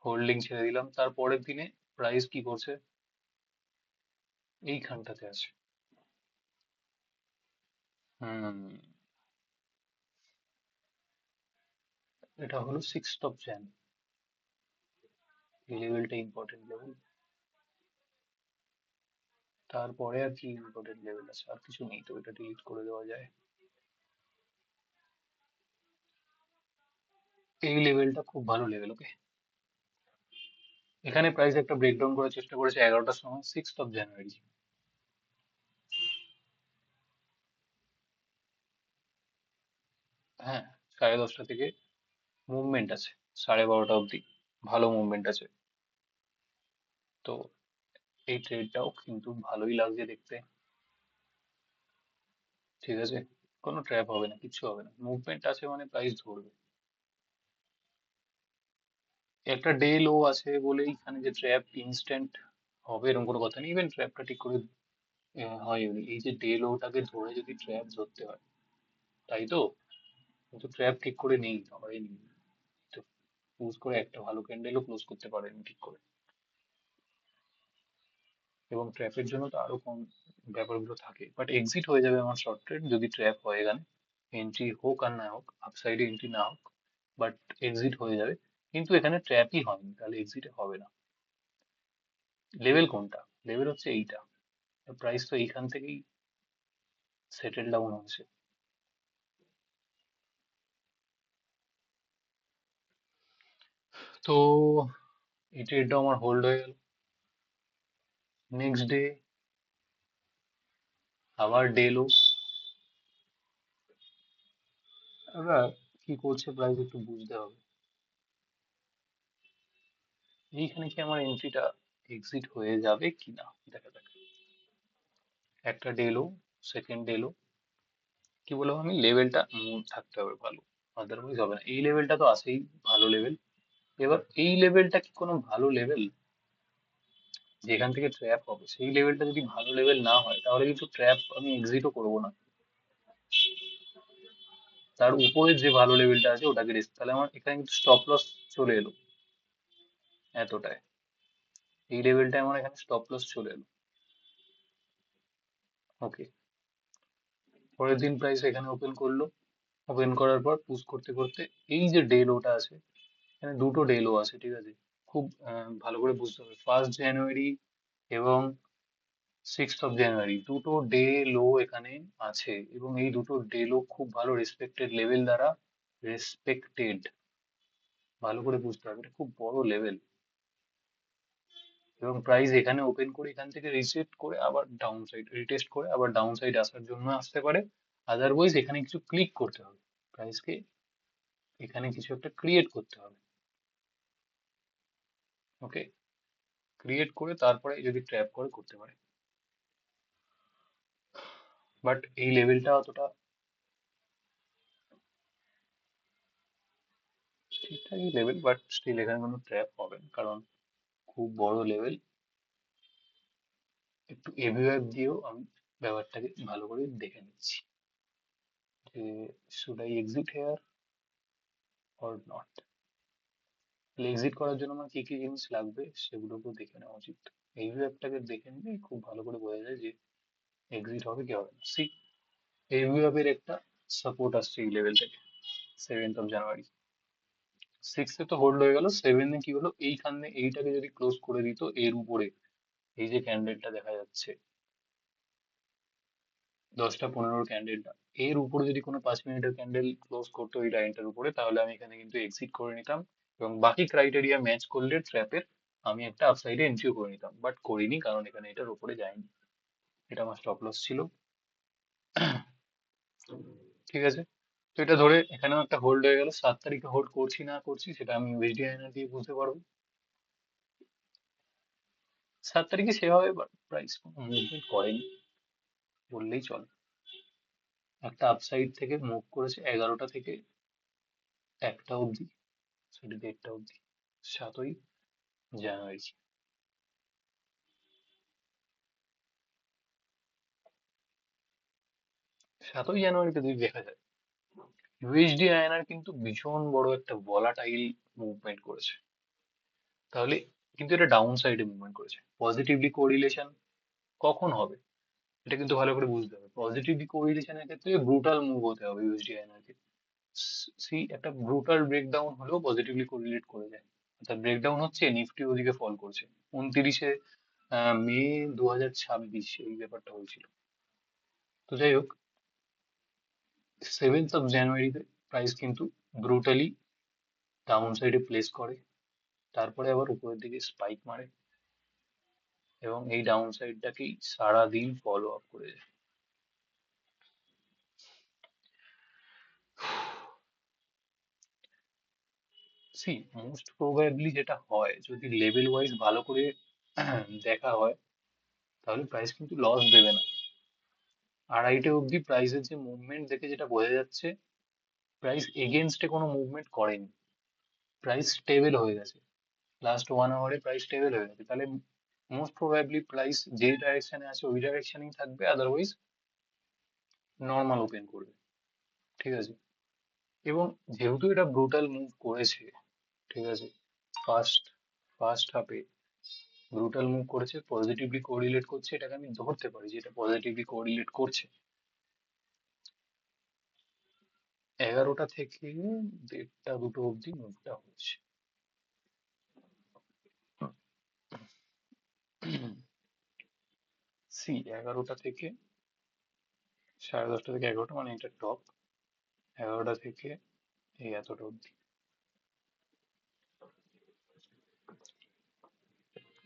[SPEAKER 1] হোল্ডিং ছেড়ে দিলাম, তার পরের দিনে প্রাইস কি করছে, এইখানটাতে আছে। হুম, এটা হলো 6th জান। এই লেভেলটা ইম্পর্টেন্ট লেভেল। তারপরে আর কি ইম্পর্টেন্ট লেভেল আছে, আর কিছু নেই, তো এটা ডিলিট করে দেওয়া যায়। এই লেভেলটা খুব ভালো লেভেল, ওকে। এখানে প্রাইস একটা ব্রেকডাউন করার চেষ্টা করেছে 11টার সময়, 6th জানুয়ারি। হ্যাঁ, 10:30 থেকে মুভমেন্ট আছে 12:30 অব্দি, ভালো মুভমেন্ট আছে। তো এই ট্রেডটাও কিন্তু ভালোই লাগছে দেখতে, ঠিক আছে। কোনো ট্র্যাপ হবে না, কিচ্ছু হবে না, মুভমেন্ট আছে মানে প্রাইস ধরবে। একটা ডে লো আছে বলেই এখানে যে ট্র্যাপ ইনস্ট্যান্ট হবে এরকম কোনো কথা নেই। ইভেন ট্র্যাপটা ঠিক করে হয়নি, এই যে ডে লোটাকে ধরে যদি ট্র্যাপ ধরতে হয়, তাই তো। কিন্তু ট্র্যাপ ঠিক করে নেই, ধরেনি তো, ক্লোজ করে একটা ভালো ক্যান্ডেলও ক্লোজ করতে পারেনি ঠিক করে। এবং ট্র্যাপের জন্য তো আরো কম ব্যাপারগুলো থাকে, বাট এক্সিট হয়ে যাবে আমার শর্ট ট্রেড যদি ট্র্যাপ হয় এখানে। এন্ট্রি হোক আর না হোক, আপসাইডে এন্ট্রি না হোক, বাট এক্সিট হয়ে যাবে। কিন্তু এখানে ট্র্যাপই হয়নি, তাহলে এক্সিটে হবে না। লেভেল কোনটা, লেভেল হচ্ছে এইটা। প্রাইস তো এইখান থেকেই সেটেল ডাউন হয়েছে। তো এই ট্রেডটা আমার হোল্ড হয়ে গেল। নেক্সট ডে আবার ডে লো। এবার কি করছে প্রাইস একটু বুঝতে হবে। এইখানে কি আমার এন্ট্রিটা এক্সিট হয়ে যাবে কিনা দেখা যাক। একটা ডে লো, সেকেন্ড ডে লো, কি বলবো আমি, লেভেলটা থাকতে হবে ভালো, আদারওয়াইজ হবে না। এই লেভেলটা তো আছেই, ভালো লেভেল। এবার এই লেভেলটা কি কোনো ভালো লেভেল যেখান থেকে ট্র্যাপ হবে, সেই লেভেলটা যদি ভালো লেভেল না হয় তাহলে কিন্তু ট্র্যাপ আমি এক্সিটও করবো না। তার উপরে যে ভালো লেভেলটা আছে ওটাকে রিস্ক, তাহলে আমার এখানে কিন্তু স্টপ লস চলে এলো এতটায়। এই লেভেলটায় আমার এখানে স্টপ লস চলে এলো, ওকে। পরের দিন প্রাইস এখানে ওপেন করলো, ওপেন করার পর পুশ করতে করতে এই যে ডে লোটা আছে, এখানে দুটো ডে লো আছে, ঠিক আছে। খুব ভালো করে বুঝতে হবে। 1st জানুয়ারি এবং 6th জানুয়ারি দুটো ডে লো এখানে আছে, এবং এই দুটো ডে লো খুব ভালো রেসপেক্টেড লেভেল দ্বারা রেসপেক্টেড। ভালো করে বুঝতে হবে, এটা খুব বড় লেভেল। এবং প্রাইস এখানে ওপেন করে এখান থেকে রিসেট করে আবার ডাউন সাইড রিটেস্ট করে আবার ডাউন সাইড আসার জন্য আসতে পারে। আদারওয়াইজ এখানে কিছু ক্লিক করতে হবে, প্রাইসকে এখানে কিছু একটা ক্রিয়েট করতে হবে। ওকে, ক্রিয়েট করে তারপরে যদি ট্র্যাপ করে করতে পারে, বাট এই লেভেলটা অতটা ঠিকঠাকই লেভেল, বাট স্টিল এখানে কোনো ট্র্যাপ হবে না, কারণ খুব বড় লেভেল। একটু এভিওয়েভ দিয়েও আমি ব্যাপারটাকে ভালো করে দেখে নিচ্ছি যে should I exit here or not. Exit করার জন্য আমার কি কি জিনিস লাগবে সেগুলোকেও দেখে নেওয়া উচিত। এভিওয়েভটাকে দেখে নিলেই খুব ভালো করে বোঝা যায় যে এক্সিট হবে কি হবে না। সি, এভিওয়েভের একটা সাপোর্ট আসছে এই লেভেল থেকে 7th জানুয়ারি। সিক্সে তো হোল্ড হয়ে গেল, সেভেনে কি হলো, এইখানে এইটাকে যদি ক্লোজ করে দিত এর উপরে, এই যে ক্যান্ডেলটা দেখা যাচ্ছে 10টা 15 ক্যান্ডেলটা, এর উপরে যদি কোনো 5 মিনিটের ক্যান্ডেল ক্লোজ করতো এই লাইনটার উপরে, তাহলে আমি এখানে কিন্তু এক্সিট করে নিতাম, এবং বাকি ক্রাইটেরিয়া ম্যাচ করলে ট্র্যাপের আমি একটা আপসাইডে এন্ট্রিও করে নিতাম, বাট করিনি কারণ এখানে এটার উপরে যায়নি। এটা আমার স্টপ লস ছিল। ঠিক আছে, তো এটা ধরে এখানেও একটা হোল্ড হয়ে গেল। 7 তারিখে হোল্ড করছি না করছি সেটা আমি ইউএসডি আইএনআর দিয়ে বুঝতে পারবো। 7 তারিখে সেভাবে প্রাইস মুভমেন্ট করেনি বললেই চলে। একটা আপসাইড থেকে মুভ করেছে 11টা থেকে 1টা অবধি, সরি 1:30টা অবধি, 7ই জানুয়ারি। 7ই জানুয়ারিতে যদি দেখা যায়, ইউএসডি আইএনআর কিন্তু ভীষণ বড় একটা ভলাটাইল মুভমেন্ট করেছে। তাহলে কিন্তু এটা ডাউন সাইডে মুভমেন্ট করেছে। পজিটিভলি কোরিলেশন কখন হবে এটা কিন্তু ভালো করে বুঝতে হবে। পজিটিভলি কোরিলেশনের ক্ষেত্রে ব্রুটাল মুভ হতে হবে ইউএসডি আইএনআর কে। সি, একটা ব্রুটাল ব্রেকডাউন হলেও পজিটিভলি কোরিলেট করে যায়। অর্থাৎ ব্রেকডাউন হচ্ছে, নিফটি ওদিকে ফল করছে। 29শে মে 2026 এই ব্যাপারটা হয়েছিল। তো যাই হোক, 7th জানুয়ারিতে প্রাইস কিন্তু ব্রুটালি ডাউন সাইডে প্লেস করে, তারপরে আবার উপরের দিকে স্পাইক মারে, এবং এই ডাউন সাইডটাকেই সারাদিন ফলো আপ করে যায়। সি, মোস্ট প্রবাবলি যেটা হয়, যদি লেভেল ওয়াইজ ভালো করে দেখা হয়, তাহলে প্রাইস কিন্তু লস দেবে না। 2:30 অবধি প্রাইসের যে মুভমেন্ট দেখে যেটা বোঝা যাচ্ছে, প্রাইস এগেনস্টে কোনো মুভমেন্ট করেনি, প্রাইস স্টেবল হয়ে গেছে। লাস্ট 1 আওয়ারে প্রাইস স্টেবল হয়ে গেছে, তাহলে মোস্ট প্রবাবলি প্রাইস যে ডাইরেকশনে আছে ওই ডাইরেকশনেই থাকবে, আদারওয়াইজ নর্মাল ওপেন করবে। ঠিক আছে, এবং যেহেতু এটা ব্রুটাল মুভ করেছে, ঠিক আছে, ফার্স্ট ফার্স্ট হাফে ব্রুটাল মুভ করেছে, পজিটিভলি কোরিলেট করছে, এটাকে আমি ধরতে পারি যে এটা পজিটিভলি কোরিলেট করছে। 11টা থেকে 1:30 2টো অবধি মুভটা হচ্ছে। সি, 11টা থেকে 10:30 থেকে 11টা মানে এটা টপ, 11টা থেকে এই এতটা অবধি।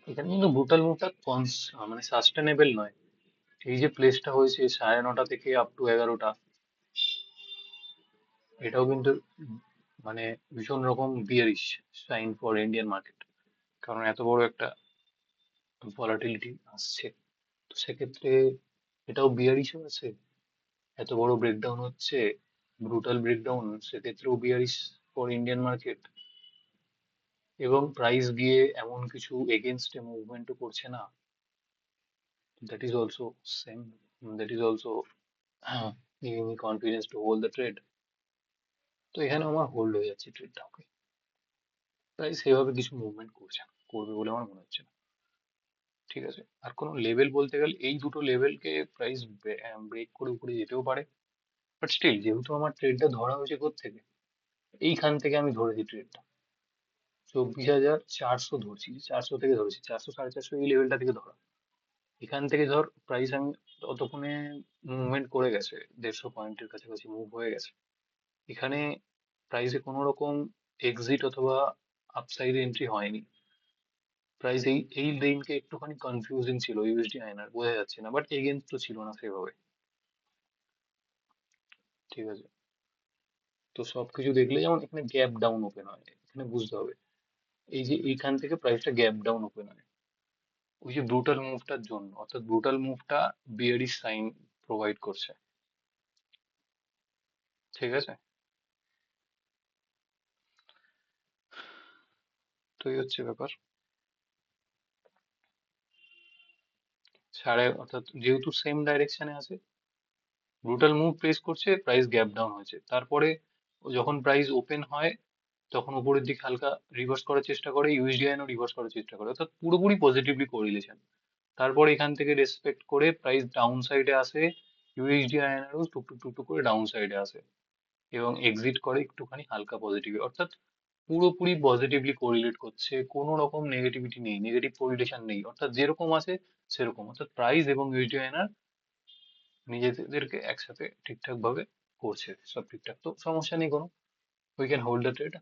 [SPEAKER 1] এখানে কিন্তু ব্রুটাল মুভটা মানে সাস্টেনেবল নয়। এই যে প্লেসটা হয়েছে 9:30 থেকে আপ টু 11টা, এটাও কিন্তু মানে ভীষণ রকম bearish sign for Indian market, কারণ এত বড় একটা ভলাটিলিটি আসছে। তো সেক্ষেত্রে এটাও বিয়ারিশ আছে, এত বড় ব্রেকডাউন হচ্ছে, ব্রুটাল ব্রেকডাউন, সেক্ষেত্রেও বিয়ারিশ ফর ইন্ডিয়ান মার্কেট। এবং প্রাইস গিয়ে এমন কিছু এগেনস্টে মুভমেন্টও করছে না, that is also same, that is also giving me confidence to hold the trade. তো এখানে আমার হোল্ড হয়ে যাচ্ছে ট্রেডটা। ওকে, প্রাইস সেভাবে কিছু মুভমেন্ট করছে না, করবে বলে আমার মনে হচ্ছে না। ঠিক আছে, আর কোনো লেভেল বলতে গেলে এই দুটো লেভেলকে প্রাইস ব্রেক করে উপরে যেতেও পারে, বাট স্টিল যেহেতু আমার ট্রেডটা ধরা হয়েছে থেকে, এইখান থেকে আমি ধরেছি ট্রেডটা 24,400 ধরছি, 400 থেকে ধরেছি, 400 450 এই লেভেলটা থেকে ধরা। এখান থেকে ধর প্রাইস আমি ততক্ষণে মুভমেন্ট করে গেছে, 150 পয়েন্টের কাছাকাছি মুভ হয়ে গেছে। এখানে প্রাইসে কোনো রকম এক্সিট অথবা আপসাইড এন্ট্রি হয়নি। প্রাইস এই দিনকে একটুখানি কনফিউজিং ছিল, ইউএসডি আইএনআর বোঝা যাচ্ছে না, বাট এগেইনস্ট তো ছিল না সেভাবে। ঠিক আছে, তো সবকিছু দেখলে যেমন এখানে গ্যাপ ডাউন ওপেন হয়, এখানে বুঝতে হবে এই যে এইখান থেকে প্রাইসটা গ্যাপ ডাউন ওপেন হয় ওই যে ব্রুটাল মুভটার জন্য, অর্থাৎ ব্রুটাল মুভটা বিয়ারিশ সাইন প্রোভাইড করছে। ঠিক আছে, তো এই হচ্ছে ব্যাপার। অর্থাৎ যেহেতু সেম ডাইরেকশনে আছে, ব্রুটাল মুভ প্লেস করছে, প্রাইস গ্যাপ ডাউন হয়েছে, তারপরে যখন প্রাইস ওপেন হয় তখন উপরের দিকে হালকা রিভার্স করার চেষ্টা করে, ইউএসডিআইএনও রিভার্স করার চেষ্টা করে, অর্থাৎ পুরোপুরি পজিটিভলি কোরিলেশন। তারপর এখান থেকে রেসপেক্ট করে প্রাইস ডাউন সাইডে আসে, ইউএসডিআইএনআরও টুকটুক টুকটুক করে ডাউন সাইডে আসে এবং এক্সিট করে একটুখানি হালকা পজিটিভে, অর্থাৎ পুরোপুরি পজিটিভলি কোরিলেট করছে, কোনো রকম নেগেটিভিটি নেই, নেগেটিভ কোরিলেশন নেই, অর্থাৎ যেরকম আছে সেরকম, অর্থাৎ প্রাইস এবং ইউএসডিআইএনআর নিজেদেরকে একসাথে ঠিকঠাক ভাবে করছে, সব ঠিকঠাক, তো সমস্যা নেই কোনো, we can hold the trade.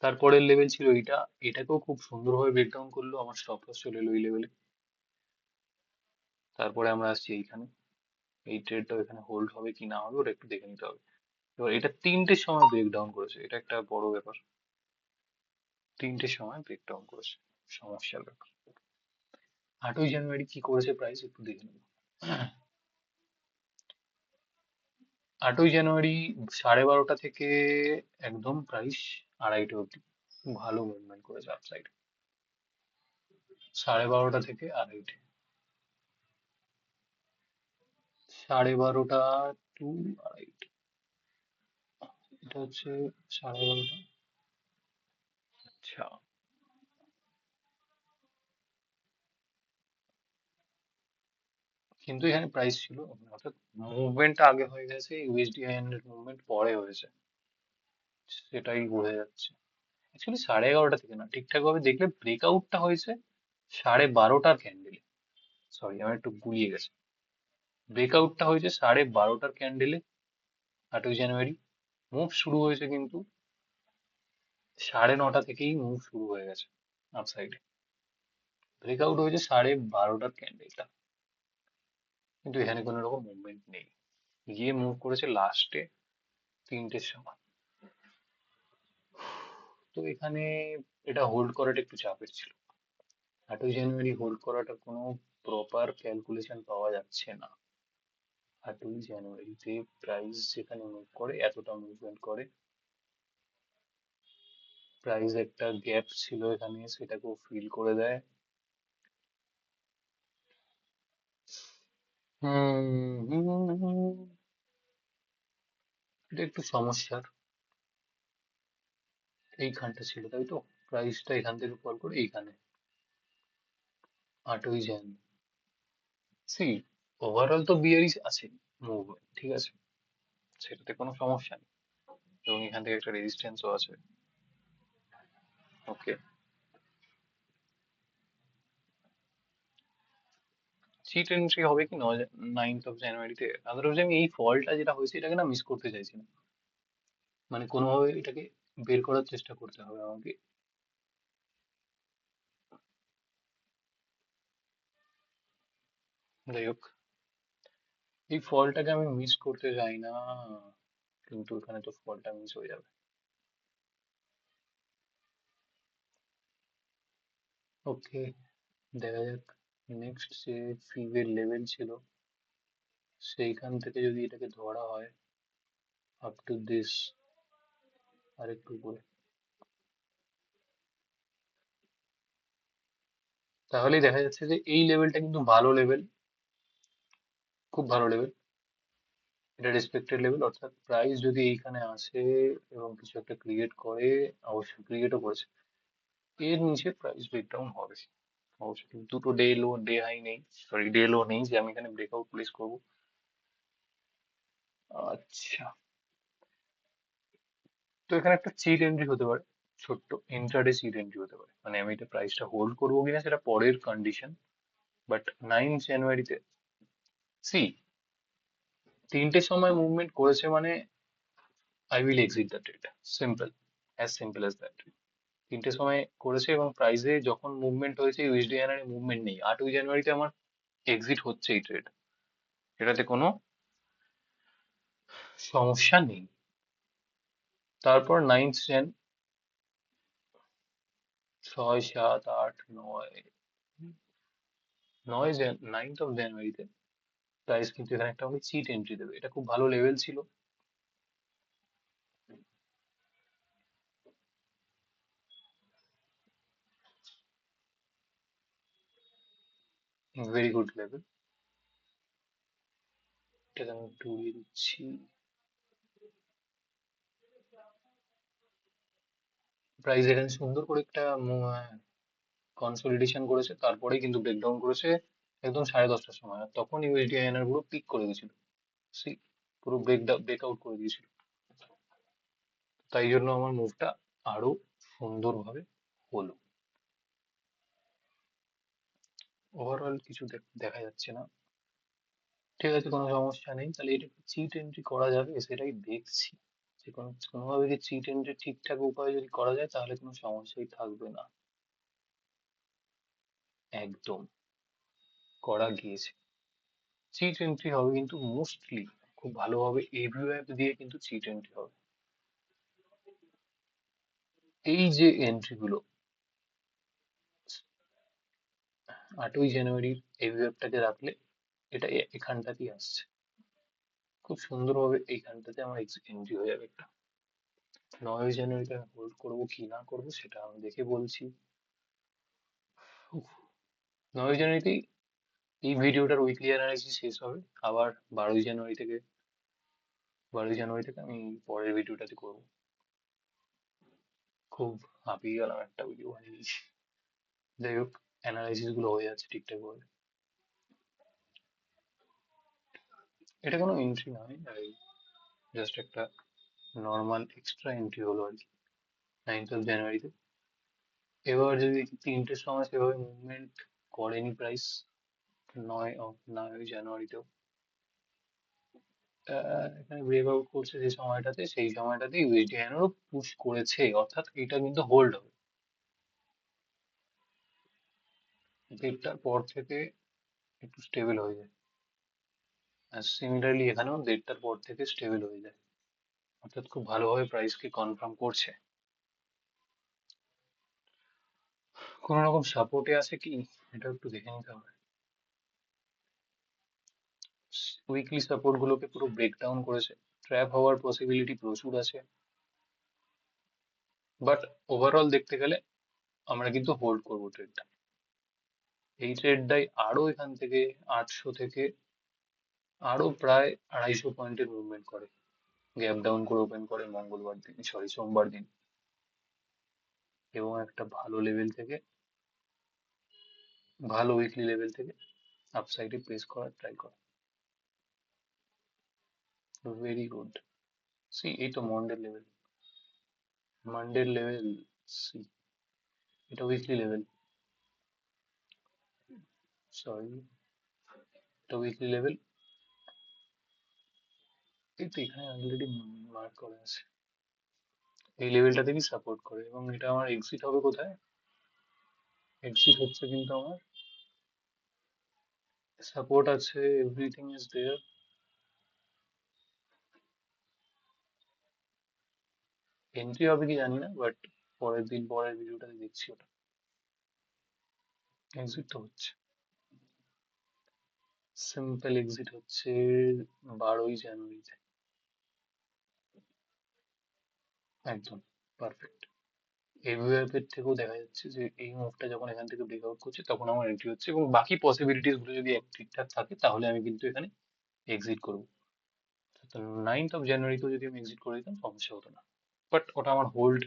[SPEAKER 1] তারপরের লেভেল ছিল এইটা, এটাকেও খুব সুন্দরভাবে ব্রেকডাউন করলো, আমার স্টপ লস চলে এলো এই লেভেলে। তারপরে আমরা আসছি এইখানে, এই ট্রেডটাও এখানে হোল্ড হবে কি না হবে ওটা একটু দেখে নিতে হবে। এবার এটা 3টের সময় ব্রেকডাউন করেছে, এটা একটা বড় ব্যাপার, 3টের সময় ব্রেকডাউন করেছে, সমস্যার ব্যাপার। 8ই জানুয়ারি কি করেছে প্রাইস একটু দেখে নেবো। 8ই জানুয়ারি 12:30 থেকে একদম প্রাইস 2:30 অব্দি ভালো মুভমেন্ট করেছে আপসাইড, 12:30 থেকে 2:30, 12:30 টু 2:30, এটা হচ্ছে 12:30। আচ্ছা, কিন্তু এখানে প্রাইস ছিল, অর্থাৎ মুভমেন্টটা আগে হয়ে গেছে, ইউএসডিআইএন এর মুভমেন্ট পরে হয়েছে, সেটাই বোঝা যাচ্ছে। অ্যাকচুয়ালি 11:30 থেকে না, ঠিকঠাক ভাবে দেখলে ব্রেকআউটটা হয়েছে 12:30টার ক্যান্ডেলে, সরি আমি একটু গুলিয়ে গেছি, ব্রেকআউটটা হয়েছে 12:30টার ক্যান্ডেলে 8ই জানুয়ারি। মুভ শুরু হয়েছে কিন্তু 9:30 থেকেই মুভ শুরু হয়ে গেছে আপসাইডে, ব্রেকআউট হয়েছে 12:30টার ক্যান্ডেলটা, কিন্তু এখানে কোনো রকম মুভমেন্ট নেই, গিয়ে মুভ করেছে লাস্টে 3টের সময়। তো এখানে এটা হোল্ড করাটা একটু চাপের ছিল, 8ই জানুয়ারি হোল্ড করাটা কোনো প্রপার ক্যালকুলেশন পাওয়া যাচ্ছে না। 8ই জানুয়ারিতে প্রাইস যেখানে মুভ করে এতটা মুভমেন্ট করে, প্রাইস একটা গ্যাপ ছিল এখানে সেটাকেও ফিল করে দেয়। এটা একটু সমস্যার, এইখানটা ছিল তাই তো, প্রাইসটা এখান থেকে ফল করে এইখানে 8ই জান, সি ওভারঅল তো বিয়ারিশ আছে মুভমেন্ট, ঠিক আছে, সেটাতে কোনো সমস্যা নেই, এবং এখান থেকে একটা রেজিস্ট্যান্সও আছে। ওকে, চিট এন্ট্রি হবে কি 9th জানুয়ারিতে, আদারওয়াইজ আমি এই ফলটা যেটা হয়েছে এটাকে না মিস করতে চাইছি না, মানে কোনোভাবে এটাকে বের করার চেষ্টা করতে হবে আমাকে। যাই হোক, এই ফলটাকে আমি মিস করতে চাই না, কিন্তু এখানে তো ফলটা মিস হয়ে যাবে। ওকে, দেখা যাক নেক্সট যে ফিভের লেভেল ছিল সেইখান থেকে যদি এটাকে ধরা হয় আপ টু দিস, আরেকটু উপরে, তাহলেই দেখা যাচ্ছে যে এই লেভেলটা কিন্তু ভালো লেভেল, খুব ভালো লেভেল, এটা রেসপেক্টেড লেভেল, অর্থাৎ প্রাইস যদি এইখানে আসে এবং কিছু একটা ক্রিয়েট করে, অবশ্যই ক্রিয়েটও করেছে, এর নিচে প্রাইস ব্রেকডাউন হবে অবশ্যই, কিন্তু দুটো ডে হাই নেই, সরি ডে লো নেই যে আমি এখানে ব্রেকআউট প্লেস করবো। আচ্ছা, তো এখানে একটা চিট এন্ট্রি হতে পারে, ছোট্ট ইন্ট্রাডে চিট এন্ট্রি হতে পারে, মানে আমি এটা প্রাইসটা হোল্ড করবো কিনা সেটা পরের কন্ডিশন, বাট 9 জানুয়ারিতে সি 3টের সময় মুভমেন্ট করেছে মানে I will exit the trade, simple, as simple as that. 3টের সময় করেছে এবং প্রাইসে যখন মুভমেন্ট হয়েছে ইউএসডিআইএনআর মুভমেন্ট নেই, 8ই জানুয়ারিতে আমার এক্সিট হচ্ছে এই ট্রেড, এটাতে কোনো সমস্যা নেই। তারপর 9th jan, 6, 7, 8, 9, 9th of January-তে price কিন্তু এখানে একটা আমাকে চিট এন্ট্রি দেবে, এটা খুব ভালো লেভেল ছিল। ভেরি গুড লেভেল, এটাকে আমি একটু উড়িয়ে দিচ্ছি। প্রাইস এখানে সুন্দর করে একটা কনসলিডেশন করেছে, তারপরেই কিন্তু ব্রেকডাউন করেছে একদম 10:30টার সময়, আর তখন ইউএসডিআইএনআর পুরো পিক করে গেছিল, সি পুরো ব্রেকআউট করে দিয়েছিল। তাই জন্য আমার মুভটা আরো সুন্দরভাবে হলো। ওভারঅল কিছু দেখা যাচ্ছে না, ঠিক আছে কোনো সমস্যা নেই। তাহলে এটা চিট এন্ট্রি করা যাবে সেটাই দেখছি, যে কোনোভাবে যদি চিট এন্ট্রি ঠিকঠাক উপায়ে যদি করা যায় তাহলে কোনো সমস্যাই থাকবে না। একদম করা গিয়েছে, চিট এন্ট্রি হবে কিন্তু মোস্টলি খুব ভালোভাবে এভিও অ্যাপ দিয়ে কিন্তু চিট এন্ট্রি হবে। এই যে এন্ট্রি গুলো 8ই জানুয়ারির এভিও অ্যাপটাকে রাখলে এটা এখানটাতেই আসছে, খুব সুন্দরভাবে এইখানটাতে আমার এন্ট্রি হয়ে যাবে একটা। 9ই জানুয়ারিতে আমি হোল্ড করবো কি না করবো সেটা আমি দেখে বলছি। উফ, 9ই জানুয়ারিতেই এই ভিডিওটার উইকলি অ্যানালাইসিস শেষ হবে, আবার 12ই জানুয়ারি থেকে আমি পরের ভিডিওটাতে করবো। খুব হাঁপিয়ে গেলাম, একটা ভিডিও বানিয়ে দিয়েছি। যাই হোক, অ্যানালাইসিস গুলো হয়ে যাচ্ছে ঠিকঠাক ভাবে। এটা কোনো এন্ট্রি নয়, জাস্ট একটা নর্মাল এক্সট্রা এন্ট্রি হলো আর কি 9th of January-তে। এবার যদি দেখি 3টের সময় সেভাবে মুভমেন্ট করেনি প্রাইস, 9ই জানুয়ারিতেও এখানে ব্রেকআউট করছে যে সময়টাতে, সেই সময়টাতে ইউএসডিআইএনআরও পুশ করেছে, অর্থাৎ এটা কিন্তু হোল্ড হবে। 1টার পর থেকে একটু স্টেবল হয়ে যায়, আর সিমিলারলি এখানেও 1টার পর থেকে স্টেবল হয়ে যায়, অর্থাৎ খুব ভালোভাবে প্রাইসকে কনফার্ম করছে। কোনো রকম সাপোর্টে আছে কি এটা একটু দেখে নিতে হবে। উইকলি সাপোর্ট গুলোকে পুরো ব্রেকডাউন করেছে, ট্র্যাপ হওয়ার পসিবিলিটি প্রচুর আছে, বাট ওভারঅল দেখতে গেলে আমরা কিন্তু হোল্ড করবো ট্রেডটা। এই ট্রেডটাই আরো এখান থেকে 800 থেকে আরো প্রায় 250 পয়েন্টের মুভমেন্ট করে, গ্যাপ ডাউন করে ওপেন করে মঙ্গলবার দিন, সরি সোমবার দিন, এবং একটা ভালো লেভেল থেকে, ভালো উইকলি লেভেল থেকে আপসাইডে প্লেস করার ট্রাই করে। ভেরি গুড, সি এই তো মানডের লেভেল, সি এটা উইকলি লেভেল, সরি এটা উইকলি লেভেল, এই তো এখানে অলরেডি মার্ক করা আছে, এই লেভেলটা থেকেই সাপোর্ট করে, এবং এটা আমার এক্সিট হবে কোথায়, এক্সিট হচ্ছে কিন্তু আমার, সাপোর্ট আছে, এভরিথিং ইজ দেয়ার। এন্ট্রি হবে কি জানি না, বাট পরের দিন পরের ভিডিওটাতে দেখছি ওটা। এক্সিট তো হচ্ছে, সিম্পল এক্সিট হচ্ছে 12ই জানুয়ারিতে, একদম পারফেক্ট। এভিওএফ এর থেকেও দেখা যাচ্ছে যে এই মুভটা যখন এখান থেকে ব্রেকআউট করছে তখন আমার এন্ট্রি হচ্ছে, এবং বাকি পসিবিলিটিস গুলো যদি ঠিকঠাক থাকে তাহলে আমি কিন্তু এখানে এক্সিট করবো। তো 9th of January-তেও যদি আমি এক্সিট করে দিতাম সমস্যা হতো না, বাট ওটা আমার hold,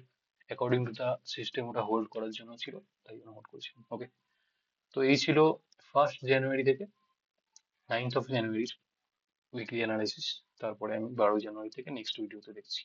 [SPEAKER 1] according to the system ওটা হোল্ড করার জন্য ছিল, তাই জন্য হোল্ড করেছিলাম। ওকে, তো এই ছিল 1st January থেকে 9th of January weekly analysis. তারপরে আমি 12ই জানুয়ারি থেকে নেক্সট ভিডিওতে দেখছি।